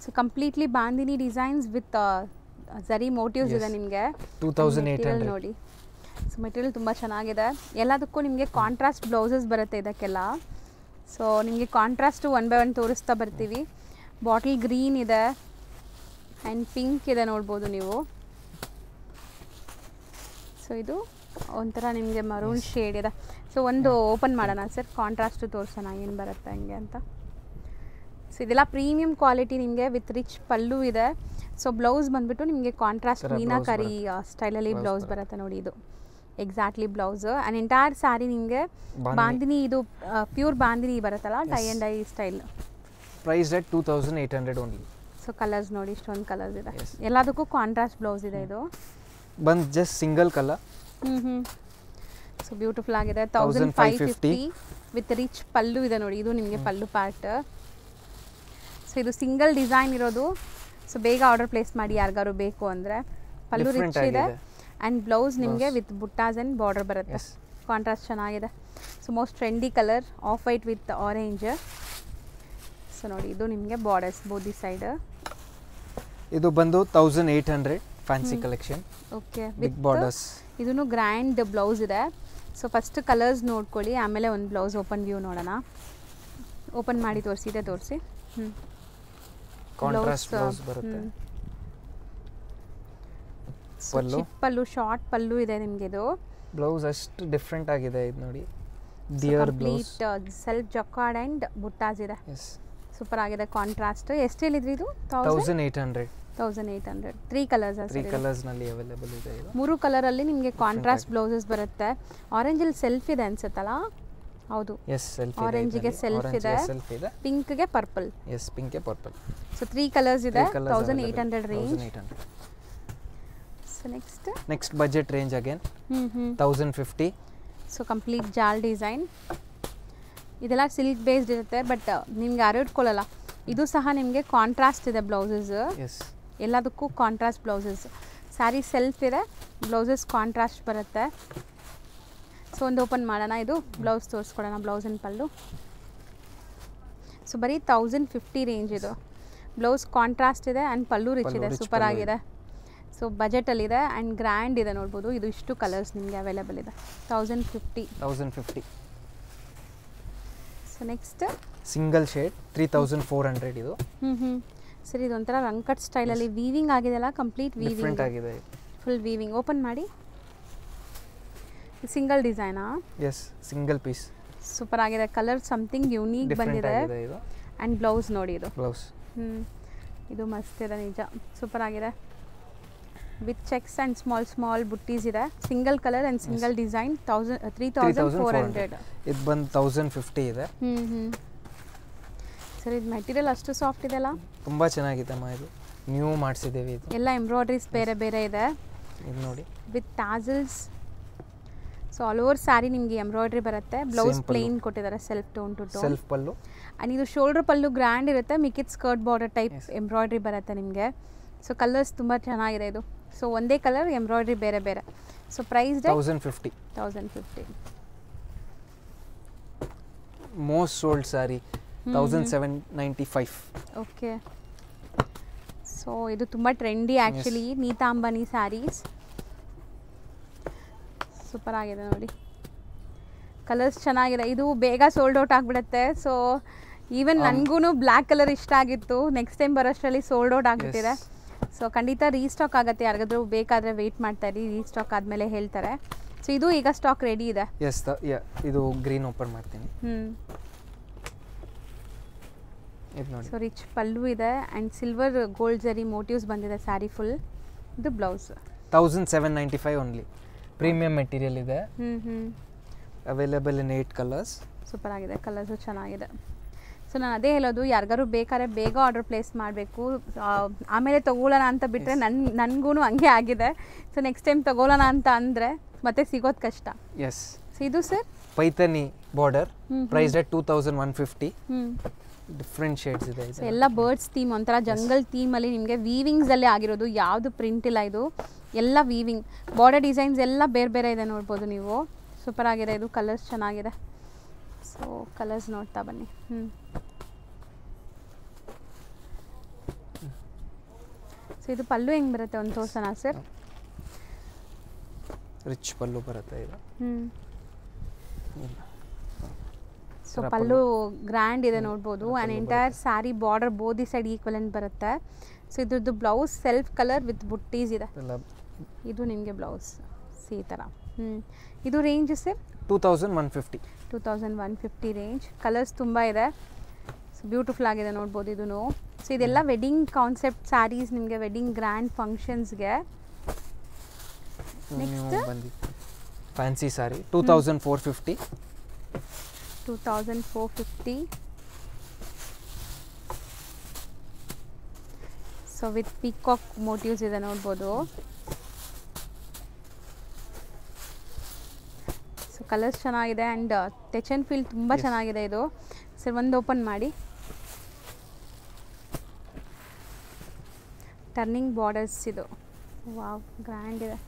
So completely bandhani designs with zari motifs ಇದೆ ನಿಮಗೆ. 2800 ನೋಡಿ. ಸೊ ಮೆಟೀರಿಯಲ್ ತುಂಬ ಚೆನ್ನಾಗಿದೆ. ಎಲ್ಲದಕ್ಕೂ ನಿಮಗೆ ಕಾಂಟ್ರಾಸ್ಟ್ ಬ್ಲೌಸಸ್ ಬರುತ್ತೆ ಇದಕ್ಕೆಲ್ಲ. ಸೊ ನಿಮಗೆ ಕಾಂಟ್ರಾಸ್ಟು 1 by 1 ತೋರಿಸ್ತಾ ಬರ್ತೀವಿ. ಬಾಟಲ್ ಗ್ರೀನ್ ಇದೆ ಆ್ಯಂಡ್ ಪಿಂಕ್ ಇದೆ ನೋಡ್ಬೋದು ನೀವು. ಸೊ ಇದು ಒಂಥರ ನಿಮಗೆ ಮರೂನ್ ಶೇಡ್ ಇದೆ. ಸೊ ಒಂದು ಓಪನ್ ಮಾಡೋಣ ಸರ್, ಕಾಂಟ್ರಾಸ್ಟು ತೋರಿಸೋಣ ಏನು ಬರುತ್ತೆ ಹಂಗೆ ಅಂತ. ಸೊ ಇದೆಲ್ಲ ಪ್ರೀಮಿಯಂ ಕ್ವಾಲಿಟಿ ನಿಮಗೆ ವಿತ್ ರಿಚ್ ಪಲ್ಲು ಇದೆ. ಸೊ ಬ್ಲೌಸ್ ಬಂದುಬಿಟ್ಟು ನಿಮಗೆ ಕಾಂಟ್ರಾಸ್ಟ್ ಮೀನಾಕರಿ ಸ್ಟೈಲಲ್ಲಿ ಬ್ಲೌಸ್ ಬರುತ್ತೆ ನೋಡಿ. ಇದು exactly blouse. And entire sari ನಿಮಗೆ ಬಾಂದಿನಿ, ಇದು ಪ್ಯೂರ್ ಬಾಂದಿನಿ ಬರುತ್ತಲ್ಲ, tie and dye style. Price rate 2800 only. So colours ನೋಡಿ, ಇಷ್ಟೊಂದು ಕಲರ್ಸ್ ಇದೆ. ಎಲ್ಲದಕ್ಕೂ ಕಾಂಟ್ರಾಸ್ಟ್ ಬ್ಲೌಸ್ ಇದೆ. ಇದು ಬಂದು just single colour. So beautiful ಆಗಿದೆ. 1550 ವಿತ್ ರಿಚ್ ಪಲ್ಲು ಇದೆ ನೋಡಿ. ಇದು ನಿಮಗೆ ಪಲ್ಲು ಪಾರ್ಟ್. ಸೊ ಇದು ಸಿಂಗಲ್ ಡಿಸೈನ್ ಇರೋದು. ಸೊ ಬೇಗ ಆರ್ಡರ್ ಪ್ಲೇಸ್ ಮಾಡಿ ಯಾರಿಗಾರು ಬೇಕು ಅಂದರೆ. ಪಲ್ಲು ರಿಚ್ ಇದೆ ಆ್ಯಂಡ್ ಬ್ಲೌಸ್ ನಿಮಗೆ ವಿತ್ ಬುಟ್ಟಾಸ್ ಆ್ಯಂಡ್ ಬಾರ್ಡರ್ ಬರುತ್ತೆ. ಕಾಂಟ್ರಾಸ್ಟ್ ಚೆನ್ನಾಗಿದೆ. So most trendy colour, off white with orange. So ನೋಡಿ ಇದು ನಿಮಗೆ ಬಾರ್ಡರ್ಸ್ ಬೋದಿ ಸೈಡ್. ಇದು ಬಂದು 1800 fancy collection. Okay, big borders. ಇದೂ ಗ್ರ್ಯಾಂಡ್ ಬ್ಲೌಸ್ ಇದೆ. ಸೊ ಫಸ್ಟ್ ಕಲರ್ಸ್ ನೋಡ್ಕೊಳ್ಳಿ, ಆಮೇಲೆ ಒಂದು ಬ್ಲೌಸ್ ಓಪನ್ ವ್ಯೂ ನೋಡೋಣ. ಓಪನ್ ಮಾಡಿ ತೋರಿಸಿ, ಇದೆ ತೋರಿಸಿ. ಕಾಂಟ್ರಾಸ್ಟ್ ಬ್ಲೌಸ್ ಬರುತ್ತೆ. ಪಲ್ಲು ಶಾರ್ಟ್ ಪಲ್ಲು ಇದೆ ನಿಮಗೆ. ಇದು ಬ್ಲೌಸ್ ಅಷ್ಟು ಡಿಫ್ರೆಂಟ್ ಆಗಿದೆ. ಇದು ನೋಡಿ, dear blouse, self jacquard and buttas ಇದೆ. ಸೂಪರ್ ಆಗಿದೆ ಕಾಂಟ್ರಾಸ್ಟ್. ಎಷ್ಟು ಹೇಳಿದ್ರಿ ಇದು? 1800. 1800 3 ಕಲರ್ಸ್ 3 ಕಲರ್ಸ್ನಲ್ಲಿ ಅವೈಲೇಬಲ್ ಇದೆ ಇದು. 3 ಕಲರಲ್ಲಿ ನಿಮಗೆ ಕಾಂಟ್ರಾಸ್ಟ್ ಬ್ಲೌಸಸ್ ಬರುತ್ತೆ. ಆರೆಂಜಲ್ಲಿ ಸೆಲ್ಫ್ ಇದೆ ಅನ್ಸುತ್ತಲ್ಲ? ಹೌದು, ಎಸ್ ಸೆಲ್ಫ್ ಇದೆ. ಆರೆಂಜಿಗೆ ಸೆಲ್ಫ್ ಇದೆ, ಪಿಂಕ್ಗೆ ಪರ್ಪಲ್. ಎಸ್ ಪಿಂಕ್ಗೆ ಪರ್ಪಲ್. ಸೊ 3 ಕಲರ್ಸ್ ಇದೆ. 1800 range. 1800. So next budget range again 1050. So complete ಜಾಲ್ ಡಿಸೈನ್. ಇದೆಲ್ಲ ಸಿಲ್ಕ್ ಬೇಸ್ಡ್ ಇರುತ್ತೆ, ಬಟ್ ನಿಮ್ಗೆ ಯಾರು ಇಟ್ಕೊಳ್ಳಲ್ಲ. ಇದು ಸಹ ನಿಮಗೆ ಕಾಂಟ್ರಾಸ್ಟ್ ಇದೆ ಬ್ಲೌಸಸ್. ಎಸ್ ಎಲ್ಲದಕ್ಕೂ ಕಾಂಟ್ರಾಸ್ಟ್ ಬ್ಲೌಸಸ್. ಸ್ಯಾರಿ ಸೆಲ್ಫ್ ಇದೆ, ಬ್ಲೌಸಸ್ ಕಾಂಟ್ರಾಸ್ಟ್ ಬರುತ್ತೆ. ಸೊ ಒಂದು ಓಪನ್ ಮಾಡೋಣ, ಇದು ಬ್ಲೌಸ್ ತೋರಿಸ್ಕೊಡೋಣ, ಬ್ಲೌಸ್ ಆ್ಯಂಡ್ ಪಲ್ಲು. ಸೊ ಬರೀ 1050 ರೇಂಜ್ ಇದು. ಬ್ಲೌಸ್ ಕಾಂಟ್ರಾಸ್ಟ್ ಇದೆ ಆ್ಯಂಡ್ ಪಲ್ಲು ರಿಚ್ ಇದೆ, ಸೂಪರ್ ಆಗಿದೆ. ಸೊ ಬಜೆಟಲ್ಲಿದೆ ಆ್ಯಂಡ್ ಗ್ರ್ಯಾಂಡ್ ಇದೆ ನೋಡ್ಬೋದು. ಇದು ಇಷ್ಟು ಕಲರ್ಸ್ ನಿಮಗೆ ಅವೈಲೇಬಲ್ ಇದೆ. 1050. ಸೊ ನೆಕ್ಸ್ಟ್ ಸಿಂಗಲ್ ಶೇಡ್ 3400 ಇದು. ಸರಿ, ಇದೊಂಥರ ರಂಕಟ್ ಸ್ಟೈಲಲ್ಲಿ ವೀವಿಂಗ್ ಆಗಿದೆಲ್ಲ, ಕಂಪ್ಲೀಟ್ ವೀವಿಂಗ್ ಆಗಿದೆ, ಫುಲ್ ವೀವಿಂಗ್. ಓಪನ್ ಮಾಡಿ. ಸಿಂಗಲ್ ಡಿಸೈನಾ? Yes single piece. ಸೂಪರ್ ಆಗಿದೆ. ಕಲರ್ ಸಮಥಿಂಗ್ ಯೂನಿಕ್ ಬಂದಿದೆ. ಆ್ಯಂಡ್ ಬ್ಲೌಸ್ ನೋಡಿ, ಇದು ಬ್ಲೌಸ್. ಇದು ಮಸ್ತ್ ಇದೆ ನಿಜ, ಸೂಪರ್ ಆಗಿದೆ. With checks and small buttis ಇದೆ. Single colour and single design. 3400. ಇದು ಬಂದು 1050 ಇದೆ. ಸರ್, ಇದು ಮೆಟೀರಿಯಲ್ ಅಷ್ಟು ಸಾಫ್ಟ್ ಇದೆಲ್ಲ, ತುಂಬ ಚೆನ್ನಾಗಿದೆ ಅಮ್ಮ. ಇದು ನ್ಯೂ ಮಾಡಿಸಿದ್ದೇವೆ. ಇದು ಎಲ್ಲ ಎಂಬ್ರಾಯ್ಡ್ರೀಸ್ ಬೇರೆ ಬೇರೆ ಇದೆ. ಇದು ನೋಡಿ, with tassels. So all over sari ನಿಮಗೆ ಎಂಬ್ರಾಯ್ಡ್ರಿ ಬರುತ್ತೆ. ಬ್ಲೌಸ್ ಪ್ಲೇನ್ ಕೊಟ್ಟಿದ್ದಾರೆ, self tone to tone. Self pallu. And ಇದು ಶೋಲ್ಡರ್ ಪಲ್ಲು ಗ್ರ್ಯಾಂಡ್ ಇರುತ್ತೆ, ಮಿಕ್ಕಿದ್ ಸ್ಕರ್ಟ್ ಬಾರ್ಡರ್ ಟೈಪ್ ಎಂಬ್ರಾಯ್ಡ್ರಿ ಬರುತ್ತೆ ನಿಮಗೆ. ಸೊ ಕಲರ್ಸ್ ತುಂಬ ಚೆನ್ನಾಗಿದೆ ಇದು. ಸೊ ಒಂದೇ ಕಲರ್, ಎಂಬ್ರಾಯ್ಡ್ರಿ ಬೇರೆ ಬೇರೆ. So price 1050. Most sold sari 1795. Okay. So ಇದು ತುಂಬ ಟ್ರೆಂಡಿ ಆ್ಯಕ್ಚುಲಿ, ನೀತಾಂಬನಿ ಸ್ಯಾರೀಸ್. ಸೂಪರ್ ಆಗಿದೆ ನೋಡಿ, ಕಲರ್ಸ್ ಚೆನ್ನಾಗಿದೆ. ಇದು ಬೇಗ ಸೋಲ್ಡ್ ಔಟ್ ಆಗಿಬಿಡುತ್ತೆ. ಸೊ ಈವನ್ ನನಗೂ ಬ್ಲ್ಯಾಕ್ ಕಲರ್ ಇಷ್ಟ ಆಗಿತ್ತು, ನೆಕ್ಸ್ಟ್ ಟೈಮ್ ಬರೋಷ್ಟರಲ್ಲಿ ಸೋಲ್ಡ್ ಔಟ್ ಆಗಿಬಿಟ್ಟಿದೆ. ಸೊ ಖಂಡಿತ ರೀಸ್ಟಾಕ್ ಆಗುತ್ತೆ, ಯಾರಿಗಾದ್ರೂ ಬೇಕಾದರೆ ವೆಯ್ಟ್ ಮಾಡ್ತಾಯಿರಿ, ರೀಸ್ಟಾಕ್ ಆದಮೇಲೆ ಹೇಳ್ತಾರೆ. ಸೊ ಇದು ಈಗ ಸ್ಟಾಕ್ ರೆಡಿ ಇದೆ. ಎಸ್, ಇದು ಗ್ರೀನ್ ಓಪನ್ ಮಾಡ್ತೀನಿ. ಇದು ನೋಡಿ. ಸೊ ರಿಚ್ ಪಲ್ಲು ಇದೆ ಆ್ಯಂಡ್ ಸಿಲ್ವರ್ ಗೋಲ್ಡ್ ಜರಿ ಮೋಟಿವ್ಸ್ ಬಂದಿದೆ ಸ್ಯಾರಿ ಫುಲ್. ಇದು ಬ್ಲೌಸ್ 1795 ಓನ್ಲಿ. ಪ್ರೀಮಿಯಂ ಮೆಟೀರಿಯಲ್ ಇದೆ. Available in 8 colours. ಸೂಪರ್ ಆಗಿದೆ, ಕಲರ್ಸು ಚೆನ್ನಾಗಿದೆ. ಸೊ ನಾನು ಅದೇ ಹೇಳೋದು, ಯಾರಿಗಾರು ಬೇಕಾದ್ರೆ ಬೇಗ ಆರ್ಡರ್ ಪ್ಲೇಸ್ ಮಾಡಬೇಕು, ಆಮೇಲೆ ತೊಗೊಳ್ಳೋಣ ಅಂತ ಬಿಟ್ಟರೆ ನನಗೂ ಹಂಗೆ ಆಗಿದೆ. ಸೊ ನೆಕ್ಸ್ಟ್ ಟೈಮ್ ತೊಗೊಳ್ಳೋಣ ಅಂತ ಅಂದರೆ ಮತ್ತೆ ಸಿಗೋದು ಕಷ್ಟ. ಎಸ್. ಸೊ ಇದು sir Paithani border, price at 2150. Different shades ಇದೆ. ಎಲ್ಲ ಬರ್ಡ್ಸ್ ಥೀಮ್, ಒಂಥರ ಜಂಗಲ್ ಥೀಮಲ್ಲಿ ನಿಮಗೆ ವೀವಿಂಗ್ಸಲ್ಲೇ ಆಗಿರೋದು, ಯಾವುದು ಪ್ರಿಂಟ್ ಇಲ್ಲ, ಇದು ಎಲ್ಲ ವೀವಿಂಗ್. ಬಾರ್ಡರ್ ಡಿಸೈನ್ಸ್ ಎಲ್ಲ ಬೇರೆ ಬೇರೆ ಇದೆ ನೋಡ್ಬೋದು ನೀವು. ಸೂಪರ್ ಆಗಿದೆ, ಇದು ಕಲರ್ಸ್ ಚೆನ್ನಾಗಿದೆ. ಸೊ ಕಲರ್ಸ್ ನೋಡ್ತಾ ಬನ್ನಿ. ಸೊ ಇದು ಪಲ್ಲು ಹೆಂಗೆ ಬರುತ್ತೆ ಒಂದು ತೋರ್ಸೋಣ ಸರ್? ರಿಚ್ ಪಲ್ಲು ಬರುತ್ತೆ ಇದು. ಸೊ ಪಲ್ಲು ಗ್ರ್ಯಾಂಡ್ ಇದೆ ನೋಡ್ಬೋದು. And entire sari border both side equivalent ಬರುತ್ತೆ. ಸೊ ಇದ್ರದ್ದು ಬ್ಲೌಸ್ ಸೆಲ್ಫ್ ಕಲರ್ ವಿತ್ ಬುಟ್ಟೀಸ್ ಇದೆ. ಇದು ನಿಮಗೆ ಬ್ಲೌಸ್ ಈ ಥರ. ಇದು ರೇಂಜ್ ಸರ್ 2150 ರೇಂಜ್. ಕಲರ್ಸ್ ತುಂಬ ಇದೆ. ಸೊ ಬ್ಯೂಟಿಫುಲ್ ಆಗಿದೆ ನೋಡ್ಬೋದು ಇದೂ. ಸೊ ಇದೆಲ್ಲ ವೆಡ್ಡಿಂಗ್ ಕಾನ್ಸೆಪ್ಟ್ ಸ್ಯಾರೀಸ್, ನಿಮಗೆ ವೆಡ್ಡಿಂಗ್ ಗ್ರ್ಯಾಂಡ್ ಫಂಕ್ಷನ್ಸ್ಗೆ. Next fancy sari 2450. So with peacock motifs ಇದೆ ನೋಡ್ಬೋದು. ಸೊ ಕಲರ್ಸ್ ಚೆನ್ನಾಗಿದೆ ಆ್ಯಂಡ್ ಟಚ್ ಆ್ಯಂಡ್ ಫೀಲ್ ತುಂಬ ಚೆನ್ನಾಗಿದೆ ಇದು. ಸರ್ ಒಂದು ಓಪನ್ ಮಾಡಿ. ಟರ್ನಿಂಗ್ ಬಾರ್ಡರ್ಸ್ ಇದು. ವಾವ್, ಗ್ರ್ಯಾಂಡ್ ಇದೆ,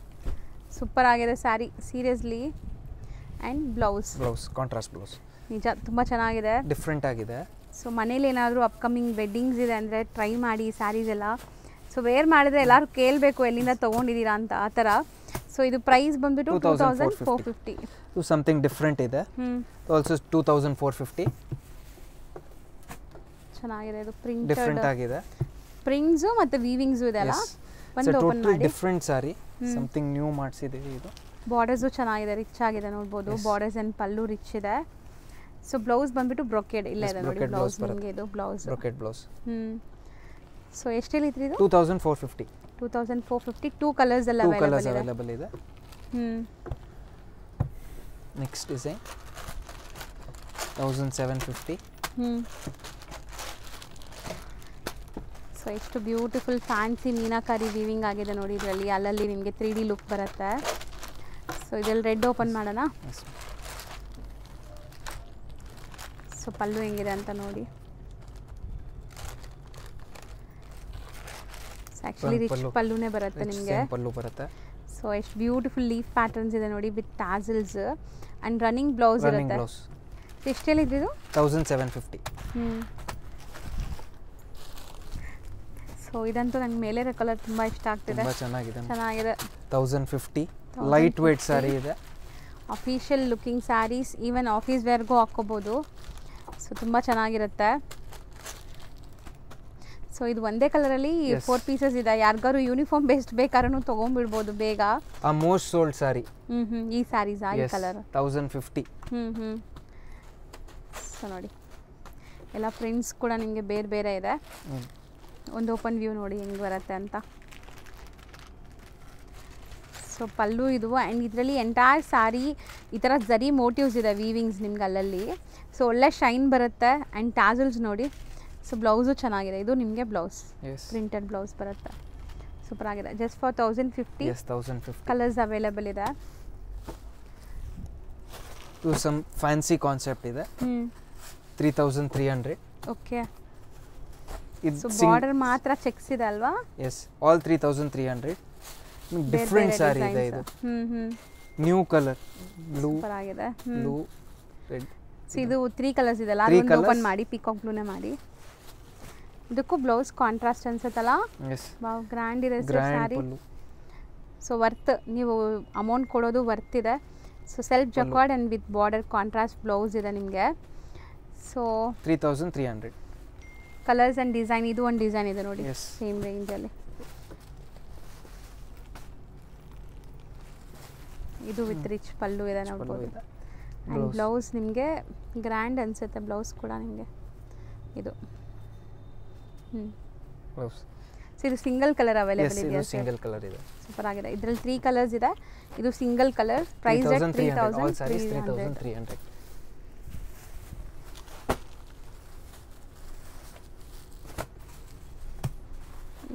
ಸೂಪರ್ ಆಗಿದೆ sari seriously. And blouse contrast blouse ನಿಜ ತುಂಬ ಚೆನ್ನಾಗಿದೆ, ಡಿಫ್ರೆಂಟ್ ಆಗಿದೆ. ಸೊ ಮನೇಲಿ ಏನಾದರೂ ಅಪ್ಕಮಿಂಗ್ ವೆಡ್ಡಿಂಗ್ಸ್ ಇದೆ ಅಂದರೆ ಟ್ರೈ ಮಾಡಿ ಸ್ಯಾರೀಸ್ ಎಲ್ಲ. ಸೊ ವೇರ್ ಮಾಡಿದ್ರೆ ಎಲ್ಲರೂ ಕೇಳಬೇಕು ಎಲ್ಲಿಂದ ತೊಗೊಂಡಿದ್ದೀರಾ ಅಂತ, ಆ ಥರ. ಸೊ ಇದು ಪ್ರೈಸ್ ಬಂದ್ಬಿಟ್ಟು 2450. ಸಮಥಿಂಗ್ ಡಿಫ್ರೆಂಟ್ ಇದೆ. ಆಲ್ಸೋ 2450. ಚೆನ್ನಾಗಿದೆ, ಇದು ಪ್ರಿಂಟ್ ಡಿಫ್ರೆಂಟ್ ಆಗಿದೆ. ಪ್ರಿಂಟ್ಸು ಮತ್ತು ವೀವಿಂಗ್ಸು ಇದೆ ಅಲ್ಲ. ಒಂದು ಓಪನ್ ಮಾಡಿ. ಡಿಫ್ರೆಂಟ್ ಸಾರಿ, ಸಮಥಿಂಗ್ ನ್ಯೂ ಮಾಡಿಸಿದ್ದೀವಿ. ಇದು ಬಾರ್ಡರ್ಸು ಚೆನ್ನಾಗಿದೆ, ರಿಚ್ ಆಗಿದೆ ನೋಡ್ಬೋದು. ಬಾರ್ಡರ್ಸ್ ಆ್ಯಂಡ್ ಪಲ್ಲು ರಿಚ್ ಇದೆ. ಸೊ ಬ್ಲೌಸ್ ಬಂದ್ಬಿಟ್ಟು ಬ್ರೊಕೆಡ್ ಇಲ್ಲ ಇದೆ ನೋಡಿ. ಬ್ಲೌಸ್ ನಿಮಗೆ ಇದು ಬ್ಲೌಸ್ ಬ್ರೊಕೆಡ್ ಬ್ಲೌಸ್. ಸೊ ಎಷ್ಟು ಹೇಳಿದ್ರಿ ಇದು 2450. 2450. 2 ಕಲರ್ಸ್ ಎಲ್ಲ ಟೂ ಕಲರ್ಸ್ ಅವೈಲೇಬಲ್ ಇದೆ. Next design 1750. ಸೊ ಎಷ್ಟು ಬ್ಯೂಟಿಫುಲ್ ಫ್ಯಾನ್ಸಿ ಮೀನಾಕಾರಿ ವೀವಿಂಗ್ ಆಗಿದೆ ನೋಡಿ ಇದರಲ್ಲಿ. ಅಲ್ಲಲ್ಲಿ ನಿಮಗೆ 3D ಲುಕ್ ಬರುತ್ತೆ. ಸೊ ಇದರಲ್ಲಿ ರೆಡ್ ಓಪನ್ ಮಾಡೋಣ. ಸೊ ಪಲ್ಲು ಹೆಂಗಿದೆ ಅಂತ ನೋಡಿ. ಆ್ಯಕ್ಚುಲಿ ರಿಚ್ ಪಲ್ಲುನೇ ಬರುತ್ತೆ ನಿಮಗೆ. ಪಲ್ಲು ಬರುತ್ತೆ. ಸೊ ಎಷ್ಟು ಬ್ಯೂಟಿಫುಲ್ ಲೀಫ್ ಪ್ಯಾಟರ್ನ್ಸ್ ಇದೆ ನೋಡಿ with tassels and running blouse ಇರುತ್ತೆ. ಎಷ್ಟು ಹೇಳಿದ್ರಿ ಇದು 1750. ಸೊ ಇದಂತೂ ನಂಗೆ ಮೇಲೆ ಕಲರ್ ತುಂಬ ಇಷ್ಟ ಆಗ್ತಿದೆ. ಚೆನ್ನಾಗಿದೆ. 1050 ಲೈಟ್ ವೇಟ್ ಸ್ಯಾರಿ ಇದೆ. Official looking saris, even office ವೇರ್ಗೂ ಹಾಕ್ಕೋಬೋದು. ಸೊ ತುಂಬ ಚೆನ್ನಾಗಿರುತ್ತೆ. ಸೊ ಇದು ಒಂದೇ ಕಲರಲ್ಲಿ 4 ಪೀಸಸ್ ಇದೆ. ಯಾರಿಗಾರು ಯೂನಿಫಾರ್ಮ್ ಬೇಸ್ಡ್ ಬೇಕಾದ್ರೂ ತೊಗೊಂಡ್ಬಿಡ್ಬೋದು ಬೇಗ. Most sold sari. ಈ ಸ್ಯಾರೀಸಾ ಈ ಕಲರ್ 1050. ಸೊ ನೋಡಿ ಎಲ್ಲ ಪ್ರಿಂಟ್ಸ್ ಕೂಡ ನಿಮಗೆ ಬೇರೆ ಬೇರೆ ಇದೆ. ಒಂದು ಓಪನ್ ವ್ಯೂ ನೋಡಿ ಹೆಂಗೆ ಬರುತ್ತೆ ಅಂತ. ಸೊ ಪಲ್ಲು ಇದು ಆ್ಯಂಡ್ ಇದರಲ್ಲಿ ಎಂಟೈರ್ ಸ್ಯಾರಿ ಈ ಥರ ಜರಿ ಮೋಟಿವ್ಸ್ ಇದೆ ವೀವಿಂಗ್ಸ್ ನಿಮ್ಗೆ ಅಲ್ಲಲ್ಲಿ. ಸೊ ಒಳ್ಳೆ ಶೈನ್ ಬರುತ್ತೆ ಆ್ಯಂಡ್ ಟ್ಯಾಸಲ್ಸ್ ನೋಡಿ. ಸೊ ಬ್ಲೌಸು ಚೆನ್ನಾಗಿದೆ. ಇದು ನಿಮಗೆ ಬ್ಲೌಸ್ ಪ್ರಿಂಟೆಡ್ ಬ್ಲೌಸ್ ಬರುತ್ತೆ. ಸೂಪರ್ ಆಗಿದೆ. Just for 1050. ಕಲರ್ಸ್ ಅವೈಲೇಬಲ್ ಇದೆ. ಇದು ಸಮ್ ಫ್ಯಾನ್ಸಿ ಕಾನ್ಸೆಪ್ಟ್ ಇದೆ. 3300. ಓಕೆ. ಸೊ ಬಾರ್ಡರ್ ಮಾತ್ರ ಚೆಕ್ಸ್ ಇದೆ ಅಲ್ವಾ? Yes, all 3300. ಡಿಫರೆಂಟ್ ಸ್ಯಾರಿ ಇದೆ ಇದು. New colour blue. ಸೂಪರ್ ಆಗಿದೆ. Blue, red. ಸೊ ಇದು 3 ಕಲರ್ಸ್ ಇದೆಲ್ಲ. ಅದನ್ನು ಓಪನ್ ಮಾಡಿ ಪಿಕಾಕ್ ಬ್ಲೂನೇ ಮಾಡಿ. ಇದಕ್ಕೂ ಬ್ಲೌಸ್ ಕಾಂಟ್ರಾಸ್ಟ್ ಅನ್ಸುತ್ತಲ್ಲ. ವಾವ್, ಗ್ರ್ಯಾಂಡ್ ಇದೆ ಸ್ಯಾರಿ. ಸೊ ವರ್ತ್, ನೀವು ಅಮೌಂಟ್ ಕೊಡೋದು ವರ್ತ್ ಇದೆ. So self jacquard and with border contrast blouse ಇದೆ ನಿಮಗೆ. ಸೊ 3300. Colours and design. ಇದು ಒಂದು ಡಿಸೈನ್ ಇದೆ ನೋಡಿ ಸೇಮ್ ರೇಂಜಲ್ಲಿ. ಇದು ವಿತ್ ರಿಚ್ ಪಲ್ಲು ಇದೆ ನೋಡ್ಬೋದು. ಆ್ಯಂಡ್ ಬ್ಲೌಸ್ ನಿಮಗೆ ಗ್ರ್ಯಾಂಡ್ ಅನಿಸುತ್ತೆ. ಬ್ಲೌಸ್ ಕೂಡ ನಿಮಗೆ ಇದು ಸೊ ಇದು ಸಿಂಗಲ್ ಕಲರ್ ಅವೈಲೇಬಲ್ ಇದೆಯಾ? ಸಿಂಗಲ್ ಕಲರ್ ಇದೆ. ಸೂಪರ್ ಆಗಿದೆ. ಇದರಲ್ಲಿ 3 ಕಲರ್ಸ್ ಇದೆ. ಇದು ಸಿಂಗಲ್ ಕಲರ್. ಪ್ರೈಸ್ 3300.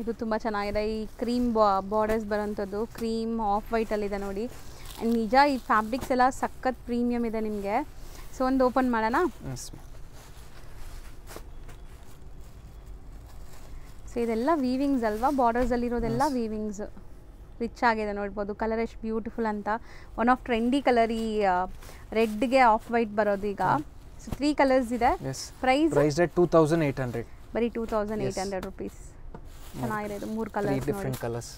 ಇದು ತುಂಬ ಚೆನ್ನಾಗಿದೆ. ಈ ಕ್ರೀಮ್ ಬಾರ್ಡರ್ಸ್ ಬರೋಂಥದ್ದು ಕ್ರೀಮ್ ಆಫ್ ವೈಟಲ್ಲಿದೆ ನೋಡಿ. ಆ್ಯಂಡ್ ನಿಜ ಈ ಫ್ಯಾಬ್ರಿಕ್ಸ್ ಎಲ್ಲ ಸಖತ್ ಪ್ರೀಮಿಯಮ್ ಇದೆ ನಿಮಗೆ. ಸೊ ಒಂದು ಓಪನ್ ಮಾಡೋಣ. ಸೊ ಇದೆಲ್ಲ ವೀವಿಂಗ್ಸ್ ಅಲ್ವಾ? ಬಾರ್ಡರ್ಸಲ್ಲಿರೋದೆಲ್ಲ ವೀವಿಂಗ್ಸ್. ರಿಚ್ ಆಗಿದೆ ನೋಡ್ಬೋದು. ಕಲರ್ ಎಷ್ಟು ಬ್ಯೂಟಿಫುಲ್ ಅಂತ. ಒನ್ ಆಫ್ ಟ್ರೆಂಡಿ ಕಲರ್ ಈ ರೆಡ್ಗೆ ಆಫ್ ವೈಟ್ ಬರೋದು ಈಗ. ಸೊ 3 ಕಲರ್ಸ್ ಇದೆ. ಪ್ರೈಸ್ 2800. ಬರೀ 2800 ರುಪೀಸ್. ಚೆನ್ನಾಗಿದೆ. ಇದು 3 ಕಲರ್ಸ್ ಡಿಫರೆಂಟ್ ಕಲರ್ಸ್.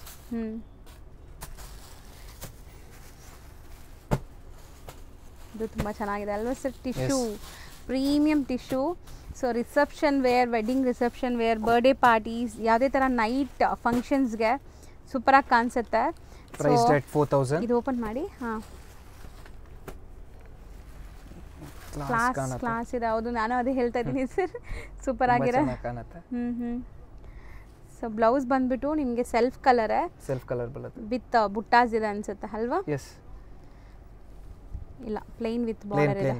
ಇದು ತುಂಬ ಚೆನ್ನಾಗಿದೆ ಅಲ್ವಾ sir? Tissue, premium tissue. So reception wear, wedding reception wear, birthday parties, ಯಾವುದೇ ಥರ ನೈಟ್ ಫಂಕ್ಷನ್ಸ್ಗೆ ಸೂಪರಾಗಿ ಕಾಣಿಸುತ್ತೆ. ಪ್ರೈಸ್ 4000. ಇದು ಓಪನ್ ಮಾಡಿ. ಹಾಂ, ಕ್ಲಾಸ್ ಇದೆ. ಹೌದು, ನಾನು ಅದೇ ಹೇಳ್ತಾ ಇದ್ದೀನಿ ಸರ್. ಸೂಪರ್ ಆಗಿದೆ. ಸೊ ಬ್ಲೌಸ್ ಬಂದ್ಬಿಟ್ಟು ನಿಮಗೆ ಸೆಲ್ಫ್ ಕಲರ್ ಬರುತ್ತೆ ವಿತ್ ಬುಟ್ಟಾಸ್ ಇದೆ ಅನ್ಸುತ್ತೆ ಅಲ್ವಾ? ಎಸ್. ಇಲ್ಲ, ಪ್ಲೇನ್ ವಿತ್ ಬಾರ್ಡರ್ ಇದೆ.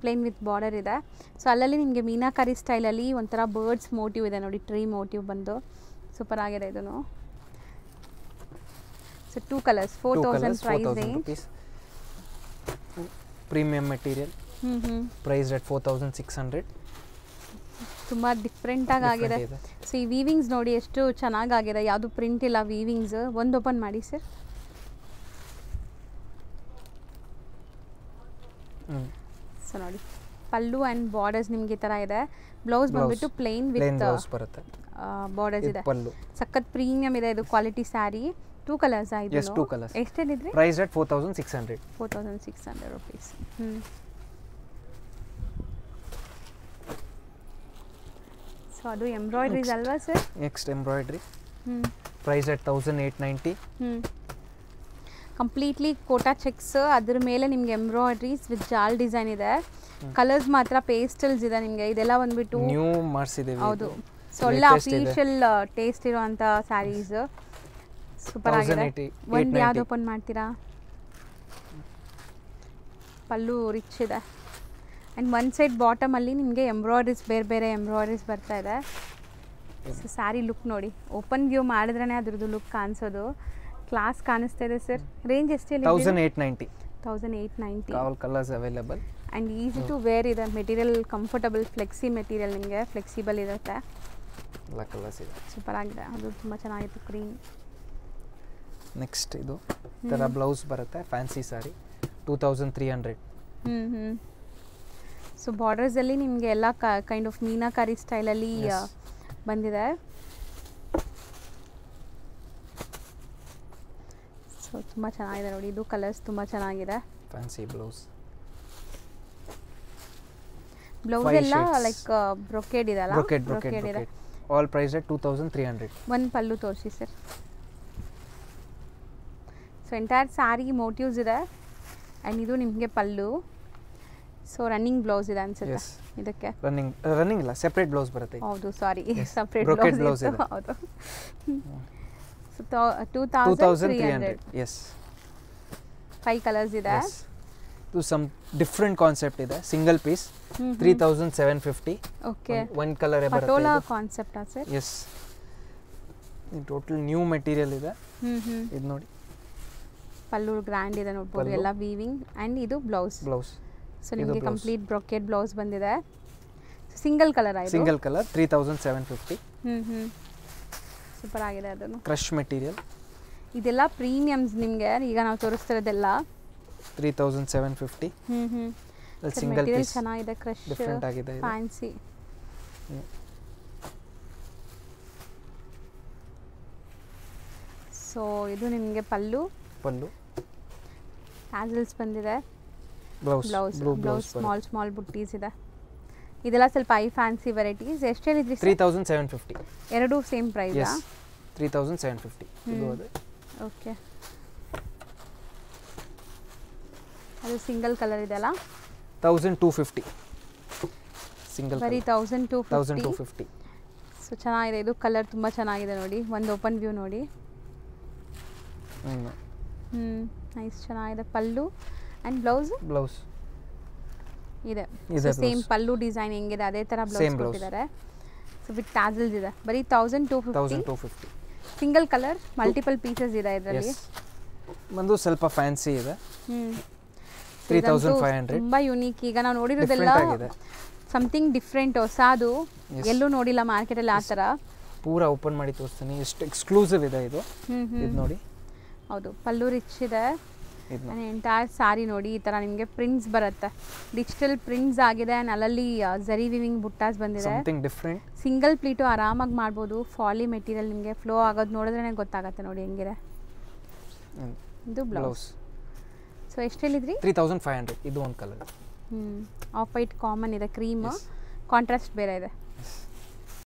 ಪ್ಲೇನ್ ವಿತ್ ಬಾರ್ಡರ್ ಇದೆ. ಸೊ ಅಲ್ಲಲ್ಲಿ ನಿಮಗೆ ಮೀನಾಕಾರಿ ಸ್ಟೈಲಲ್ಲಿ ಒಂಥರ ಬರ್ಡ್ಸ್ ಮೋಟಿವ್ ಇದೆ ನೋಡಿ. ಟ್ರೀ ಮೋಟಿವ್ ಬಂದು ಸೂಪರ್ ಆಗಿದೆ ಇದೂ. So 2 colours 4000 price range. Premium material. Price 4600. ತುಂಬ ಡಿಫ್ರೆಂಟಾಗಿ ಆಗಿದೆ. ಸೊ ಈ ವೀವಿಂಗ್ಸ್ ನೋಡಿ ಎಷ್ಟು ಚೆನ್ನಾಗಾಗಿದೆ. ಯಾವುದು ಪ್ರಿಂಟ್ ಇಲ್ಲ, ವೀವಿಂಗ್ಸ್. ಒಂದು ಓಪನ್ ಮಾಡಿ ಸರ್. ಸೊ ನೋಡಿ ಪಲ್ಲು ಆ್ಯಂಡ್ ಬಾರ್ಡರ್ಸ್ ನಿಮಗೆ ಈ ಥರ ಇದೆ. ಬ್ಲೌಸ್ ಬಂದ್ಬಿಟ್ಟು ಪ್ಲೇನ್ ವಿತ್ ಬಾರ್ಡರ್ಸ್ ಇದೆ. ಸಖತ್ ಪ್ರೀಮಿಯಂ ಇದೆ ಇದು. ಕ್ವಾಲಿಟಿ ಸ್ಯಾರಿ. 2 ಕಲರ್ಸ್ ಆಯಿತು. ಎಷ್ಟು ಹೇಳಿದ್ರಿ? ಪ್ರೈಸ್ 4600. 4600 ರುಪೀಸ್. ಸೊ ಅದು ಎಂಬ್ರಾಯ್ಡ್ರೀಸ್ ಅಲ್ವಾ sir? Next embroidery. Price 1890. Completely Kota checks, ಅದ್ರ ಮೇಲೆ ನಿಮಗೆ ಎಂಬ್ರಾಯ್ಡ್ರೀಸ್ ವಿತ್ ಜಾಲ್ ಡಿಸೈನ್ ಇದೆ. ಕಲರ್ಸ್ ಮಾತ್ರ ಪೇಸ್ಟಲ್ಸ್ ಇದೆ ನಿಮಗೆ. ಇದೆಲ್ಲ ಬಂದ್ಬಿಟ್ಟು ನ್ಯೂ ಮಾಡಿಸಿದ್ದೀವಿ. ಹೌದು, ಸೊ ಒಳ್ಳೆ Latest ಇದೆ. ಅಫಿಷಿಯಲ್ ಟೇಸ್ಟ್ ಇರೋವಂಥ ಸ್ಯಾರೀಸ್ ಸೂಪರ್ ಆಗಿದೆ 1080, ಒಂದು ಯಾವ್ದು 890. ಓಪನ್ ಮಾಡ್ತೀರಾ ಪಲ್ಲು ರಿಚ್ ಇದೆ ಆ್ಯಂಡ್ ಒನ್ ಸೈಡ್ ಬಾಟಮಲ್ಲಿ ನಿಮಗೆ ಎಂಬ್ರಾಯ್ಡ್ರೀಸ್ ಬೇರೆ ಬೇರೆ ಎಂಬ್ರಾಯ್ಡ್ರೀಸ್ ಬರ್ತಾ ಇದೆ ಸೊ ಸ್ಯಾರಿ ಲುಕ್ ನೋಡಿ ಓಪನ್ ವ್ಯೂ ಮಾಡಿದ್ರೇ ಅದ್ರದ್ದು ಲುಕ್ ಕಾಣಿಸೋದು ಕ್ಲಾಸ್ ಕಾಣಿಸ್ತಾ ಇದೆ ಸರ್ ರೇಂಜ್ ಎಷ್ಟು 1890. 1890 all colours available. And easy to wear ಇದೆ ಮೆಟೀರಿಯಲ್ ಕಂಫರ್ಟಬಲ್ ಫ್ಲೆಕ್ಸಿ ಮೆಟೀರಿಯಲ್ ನಿಮಗೆ ಫ್ಲೆಕ್ಸಿಬಲ್ ಇರುತ್ತೆ ಎಲ್ಲ ಕಲರ್ಸ್ ಇದೆ. ಸೂಪರ್ ಆಗಿದೆ ಅದು ತುಂಬ ಚೆನ್ನಾಗಿತ್ತು ಕ್ರೀಮ್ ನೆಕ್ಸ್ಟ್ ಇದು ಈ ಥರ ಬ್ಲೌಸ್ ಬರುತ್ತೆ ಫ್ಯಾನ್ಸಿ ಸಾರಿ 2300. ಸೊ ಬಾರ್ಡರ್ಸಲ್ಲಿ ನಿಮಗೆ ಎಲ್ಲ ಕೈಂಡ್ ಆಫ್ ಮೀನಾಕಾರಿ ಸ್ಟೈಲಲ್ಲಿ Yes. ಬಂದಿದೆ ಸೊ ತುಂಬ ಚೆನ್ನಾಗಿದೆ ನೋಡಿ ಇದು ಕಲರ್ಸ್ ತುಂಬ ಚೆನ್ನಾಗಿದೆ ಫ್ಯಾನ್ಸಿ ಬ್ಲೌಸ್. ಬ್ಲೌಸ್ Five ಎಲ್ಲ shades. ಲೈಕ್ ಬ್ರೊಕೇಡ್ ಇದೆಲ್ಲ ಬ್ರೊಕೆಟ್ ಇದೆ ಆಲ್ ಪ್ರೈಸ್ at 2300. ಒಂದು ಪಲ್ಲು ತೋರಿಸಿ sir so entire sari motives ಇದೆ ಆ್ಯಂಡ್ ಇದು ನಿಮಗೆ ಪಲ್ಲು ಸೊ ರನ್ನಿಂಗ್ ಬ್ಲೌಸ್ ಇದೆ ಅನ್ಸುತ್ತೆ Yes. ಇದಕ್ಕೆ ರನ್ನಿಂಗ್ ಇಲ್ಲ ಸೆಪರೇಟ್ ಬ್ಲೌಸ್ ಬರುತ್ತೆ. ಹೌದು sorry Yes. Separate Brocade blouse blouse ಇದೆ. ಹೌದು ಸೊ 2300. 2300 ಎಸ್ 5 ಕಲರ್ಸ್ ಇದೆ ಎಸ್. ಇದು ಸಮ್ ಡಿಫ್ರೆಂಟ್ ಕಾನ್ಸೆಪ್ಟ್ ಇದೆ single piece 3750. Okay one colour Patola ಬರುತ್ತೆ. ಕಾನ್ಸೆಪ್ಟಾ sir yes total new material ಇದೆ. ಇದು ನೋಡಿ ಪಲ್ಲು ಗ್ರ್ಯಾಂಡ್ ಇದೆ ನೋಡ್ಬೋದು ಪಲ್ಲು. ಎಲ್ಲ ವೀವಿಂಗ್ ಆ್ಯಂಡ್ ಇದು ಬ್ಲೌಸ್ ಬ್ಲೌಸ್ ಸೊ ನಿಮಗೆ ಕಂಪ್ಲೀಟ್ ಬ್ರೊಕೆಟ್ ಬ್ಲೌಸ್ ಬಂದಿದೆ ಸಿಂಗಲ್ ಕಲರ್ ಆಯಿತು ಸಿಂಗಲ್ ಕಲರ್ 3750. ಸೂಪರ್ ಆಗಿದೆ ಅದನ್ನು ಕ್ರಶ್ ಮೆಟೀರಿಯಲ್ ಇದೆಲ್ಲ ಪ್ರೀಮಿಯಮ್ಸ್ ನಿಮಗೆ ಈಗ ನಾವು ತೋರಿಸ್ತಿರೋದೆಲ್ಲ 3750. ಸಿಂಗಲ್ ಮೆಟೀರಿಯಲ್ ಪೀಸ್ ಚೆನ್ನಾಗಿದೆ ಕ್ರಶ್ ಡಿಫ್ರೆಂಟ್ ಆಗಿದೆ ಇದು. ಫ್ಯಾನ್ಸಿ ಸೊ ಇದು ನಿಮಗೆ ಪಲ್ಲು ಟ್ಯಾಸಲ್ಸ್ ಬಂದಿದೆ blouse blue blouse blouse small buttis ಇದೆ ಇದೆಲ್ಲ ಸ್ವಲ್ಪ ಐ ಫ್ಯಾನ್ಸಿ ವೆರೈಟೀಸ್ ಎಷ್ಟು ಹೇಳಿದ್ರಿ 3750. ಎರಡು ಸೇಮ್ ಪ್ರೈಸ್ ಎಸ್ 3750. ಇದು ಅದೇ ಓಕೆ ಅದು ಸಿಂಗಲ್ ಕಲರ್ ಇದೆಲ್ಲ 1250. ಸಿಂಗಲ್ ಬರೀ 1250 1250. ಸೊ ಚೆನ್ನಾಗಿದೆ ಇದು ಕಲರ್ ತುಂಬ ಚೆನ್ನಾಗಿದೆ ನೋಡಿ ಒಂದು ಓಪನ್ ವ್ಯೂ ನೋಡಿ ನೈಸ್ ಚೆನ್ನಾಗಿದೆ ಪಲ್ಲು ಆ್ಯಂಡ್ ಬ್ಲೌಸ್ ಇದೆ ಸೇಮ್ ಪಲ್ಲು ಡಿಸೈನ್ ಹೆಂಗಿದೆ ಅದೇ ಥರ ಬ್ಲೌಸ್ ಕೊಟ್ಟಿದ್ದಾರೆ ಸೊ ವಿತ್ ಟ್ಯಾಸಲ್ಸ್ ಇದೆ ಬರೀ 1250 ಸಿಂಗಲ್ ಕಲರ್ ಮಲ್ಟಿಪಲ್ ಪೀಸಸ್ ಇದೆ ಇದರಲ್ಲಿ ಒಂದು ಸ್ವಲ್ಪ ಫ್ಯಾನ್ಸಿ ಇದೆ 3500. ತುಂಬ ಯುನೀಕ್ ಈಗ ನಾವು ನೋಡಿರೋದೆಲ್ಲ ಸಮಥಿಂಗ್ ಡಿಫ್ರೆಂಟ್ ಹೊಸದು ಎಲ್ಲೂ ನೋಡಿಲ್ಲ ಮಾರ್ಕೆಟಲ್ಲಿ ಆ ಥರ ಪೂರಾ ಓಪನ್ ಮಾಡಿ ತೋರಿಸ್ತೀನಿ ಎಷ್ಟು ಎಕ್ಸ್ಕ್ಲೂಸಿವ್ ಇದೆ ಇದು. ಇದು ನೋಡಿ ಹೌದು ಪಲ್ಲು ರಿಚ್ ಇದೆ ಎಂಟೈರ್ ಸಾರಿ ನೋಡಿ ಈ ಥರ ನಿಮಗೆ ಪ್ರಿಂಟ್ಸ್ ಬರುತ್ತೆ ಡಿಜಿಟಲ್ ಪ್ರಿಂಟ್ಸ್ ಆಗಿದೆ ಆ್ಯಂಡ್ ಅಲ್ಲಲ್ಲಿ ಝರಿ ವಿವಿಂಗ್ ಬುಟ್ಟಾಸ್ ಬಂದಿದೆ ಸಮಥಿಂಗ್ ಡಿಫ್ರೆಂಟ್ ಸಿಂಗಲ್ ಪ್ಲೀಟು ಆರಾಮಾಗಿ ಮಾಡ್ಬೋದು ಫಾಲಿ ಮೆಟೀರಿಯಲ್ ನಿಮಗೆ ಫ್ಲೋ ಆಗೋದು ನೋಡಿದ್ರೇ ಗೊತ್ತಾಗುತ್ತೆ ನೋಡಿ ಹೆಂಗಿದೆ ಇದು ಬ್ಲೌಸ್ ಸೊ ಎಷ್ಟು ಹೇಳಿದ್ರಿ 3500. ಇದು ಒಂದು ಕಲರ್ ಆಫ್ ವೈಟ್ ಕಾಮನ್ ಇದೆ ಕ್ರೀಮ್ ಕಾಂಟ್ರಾಸ್ಟ್ ಬೇರೆ ಇದೆ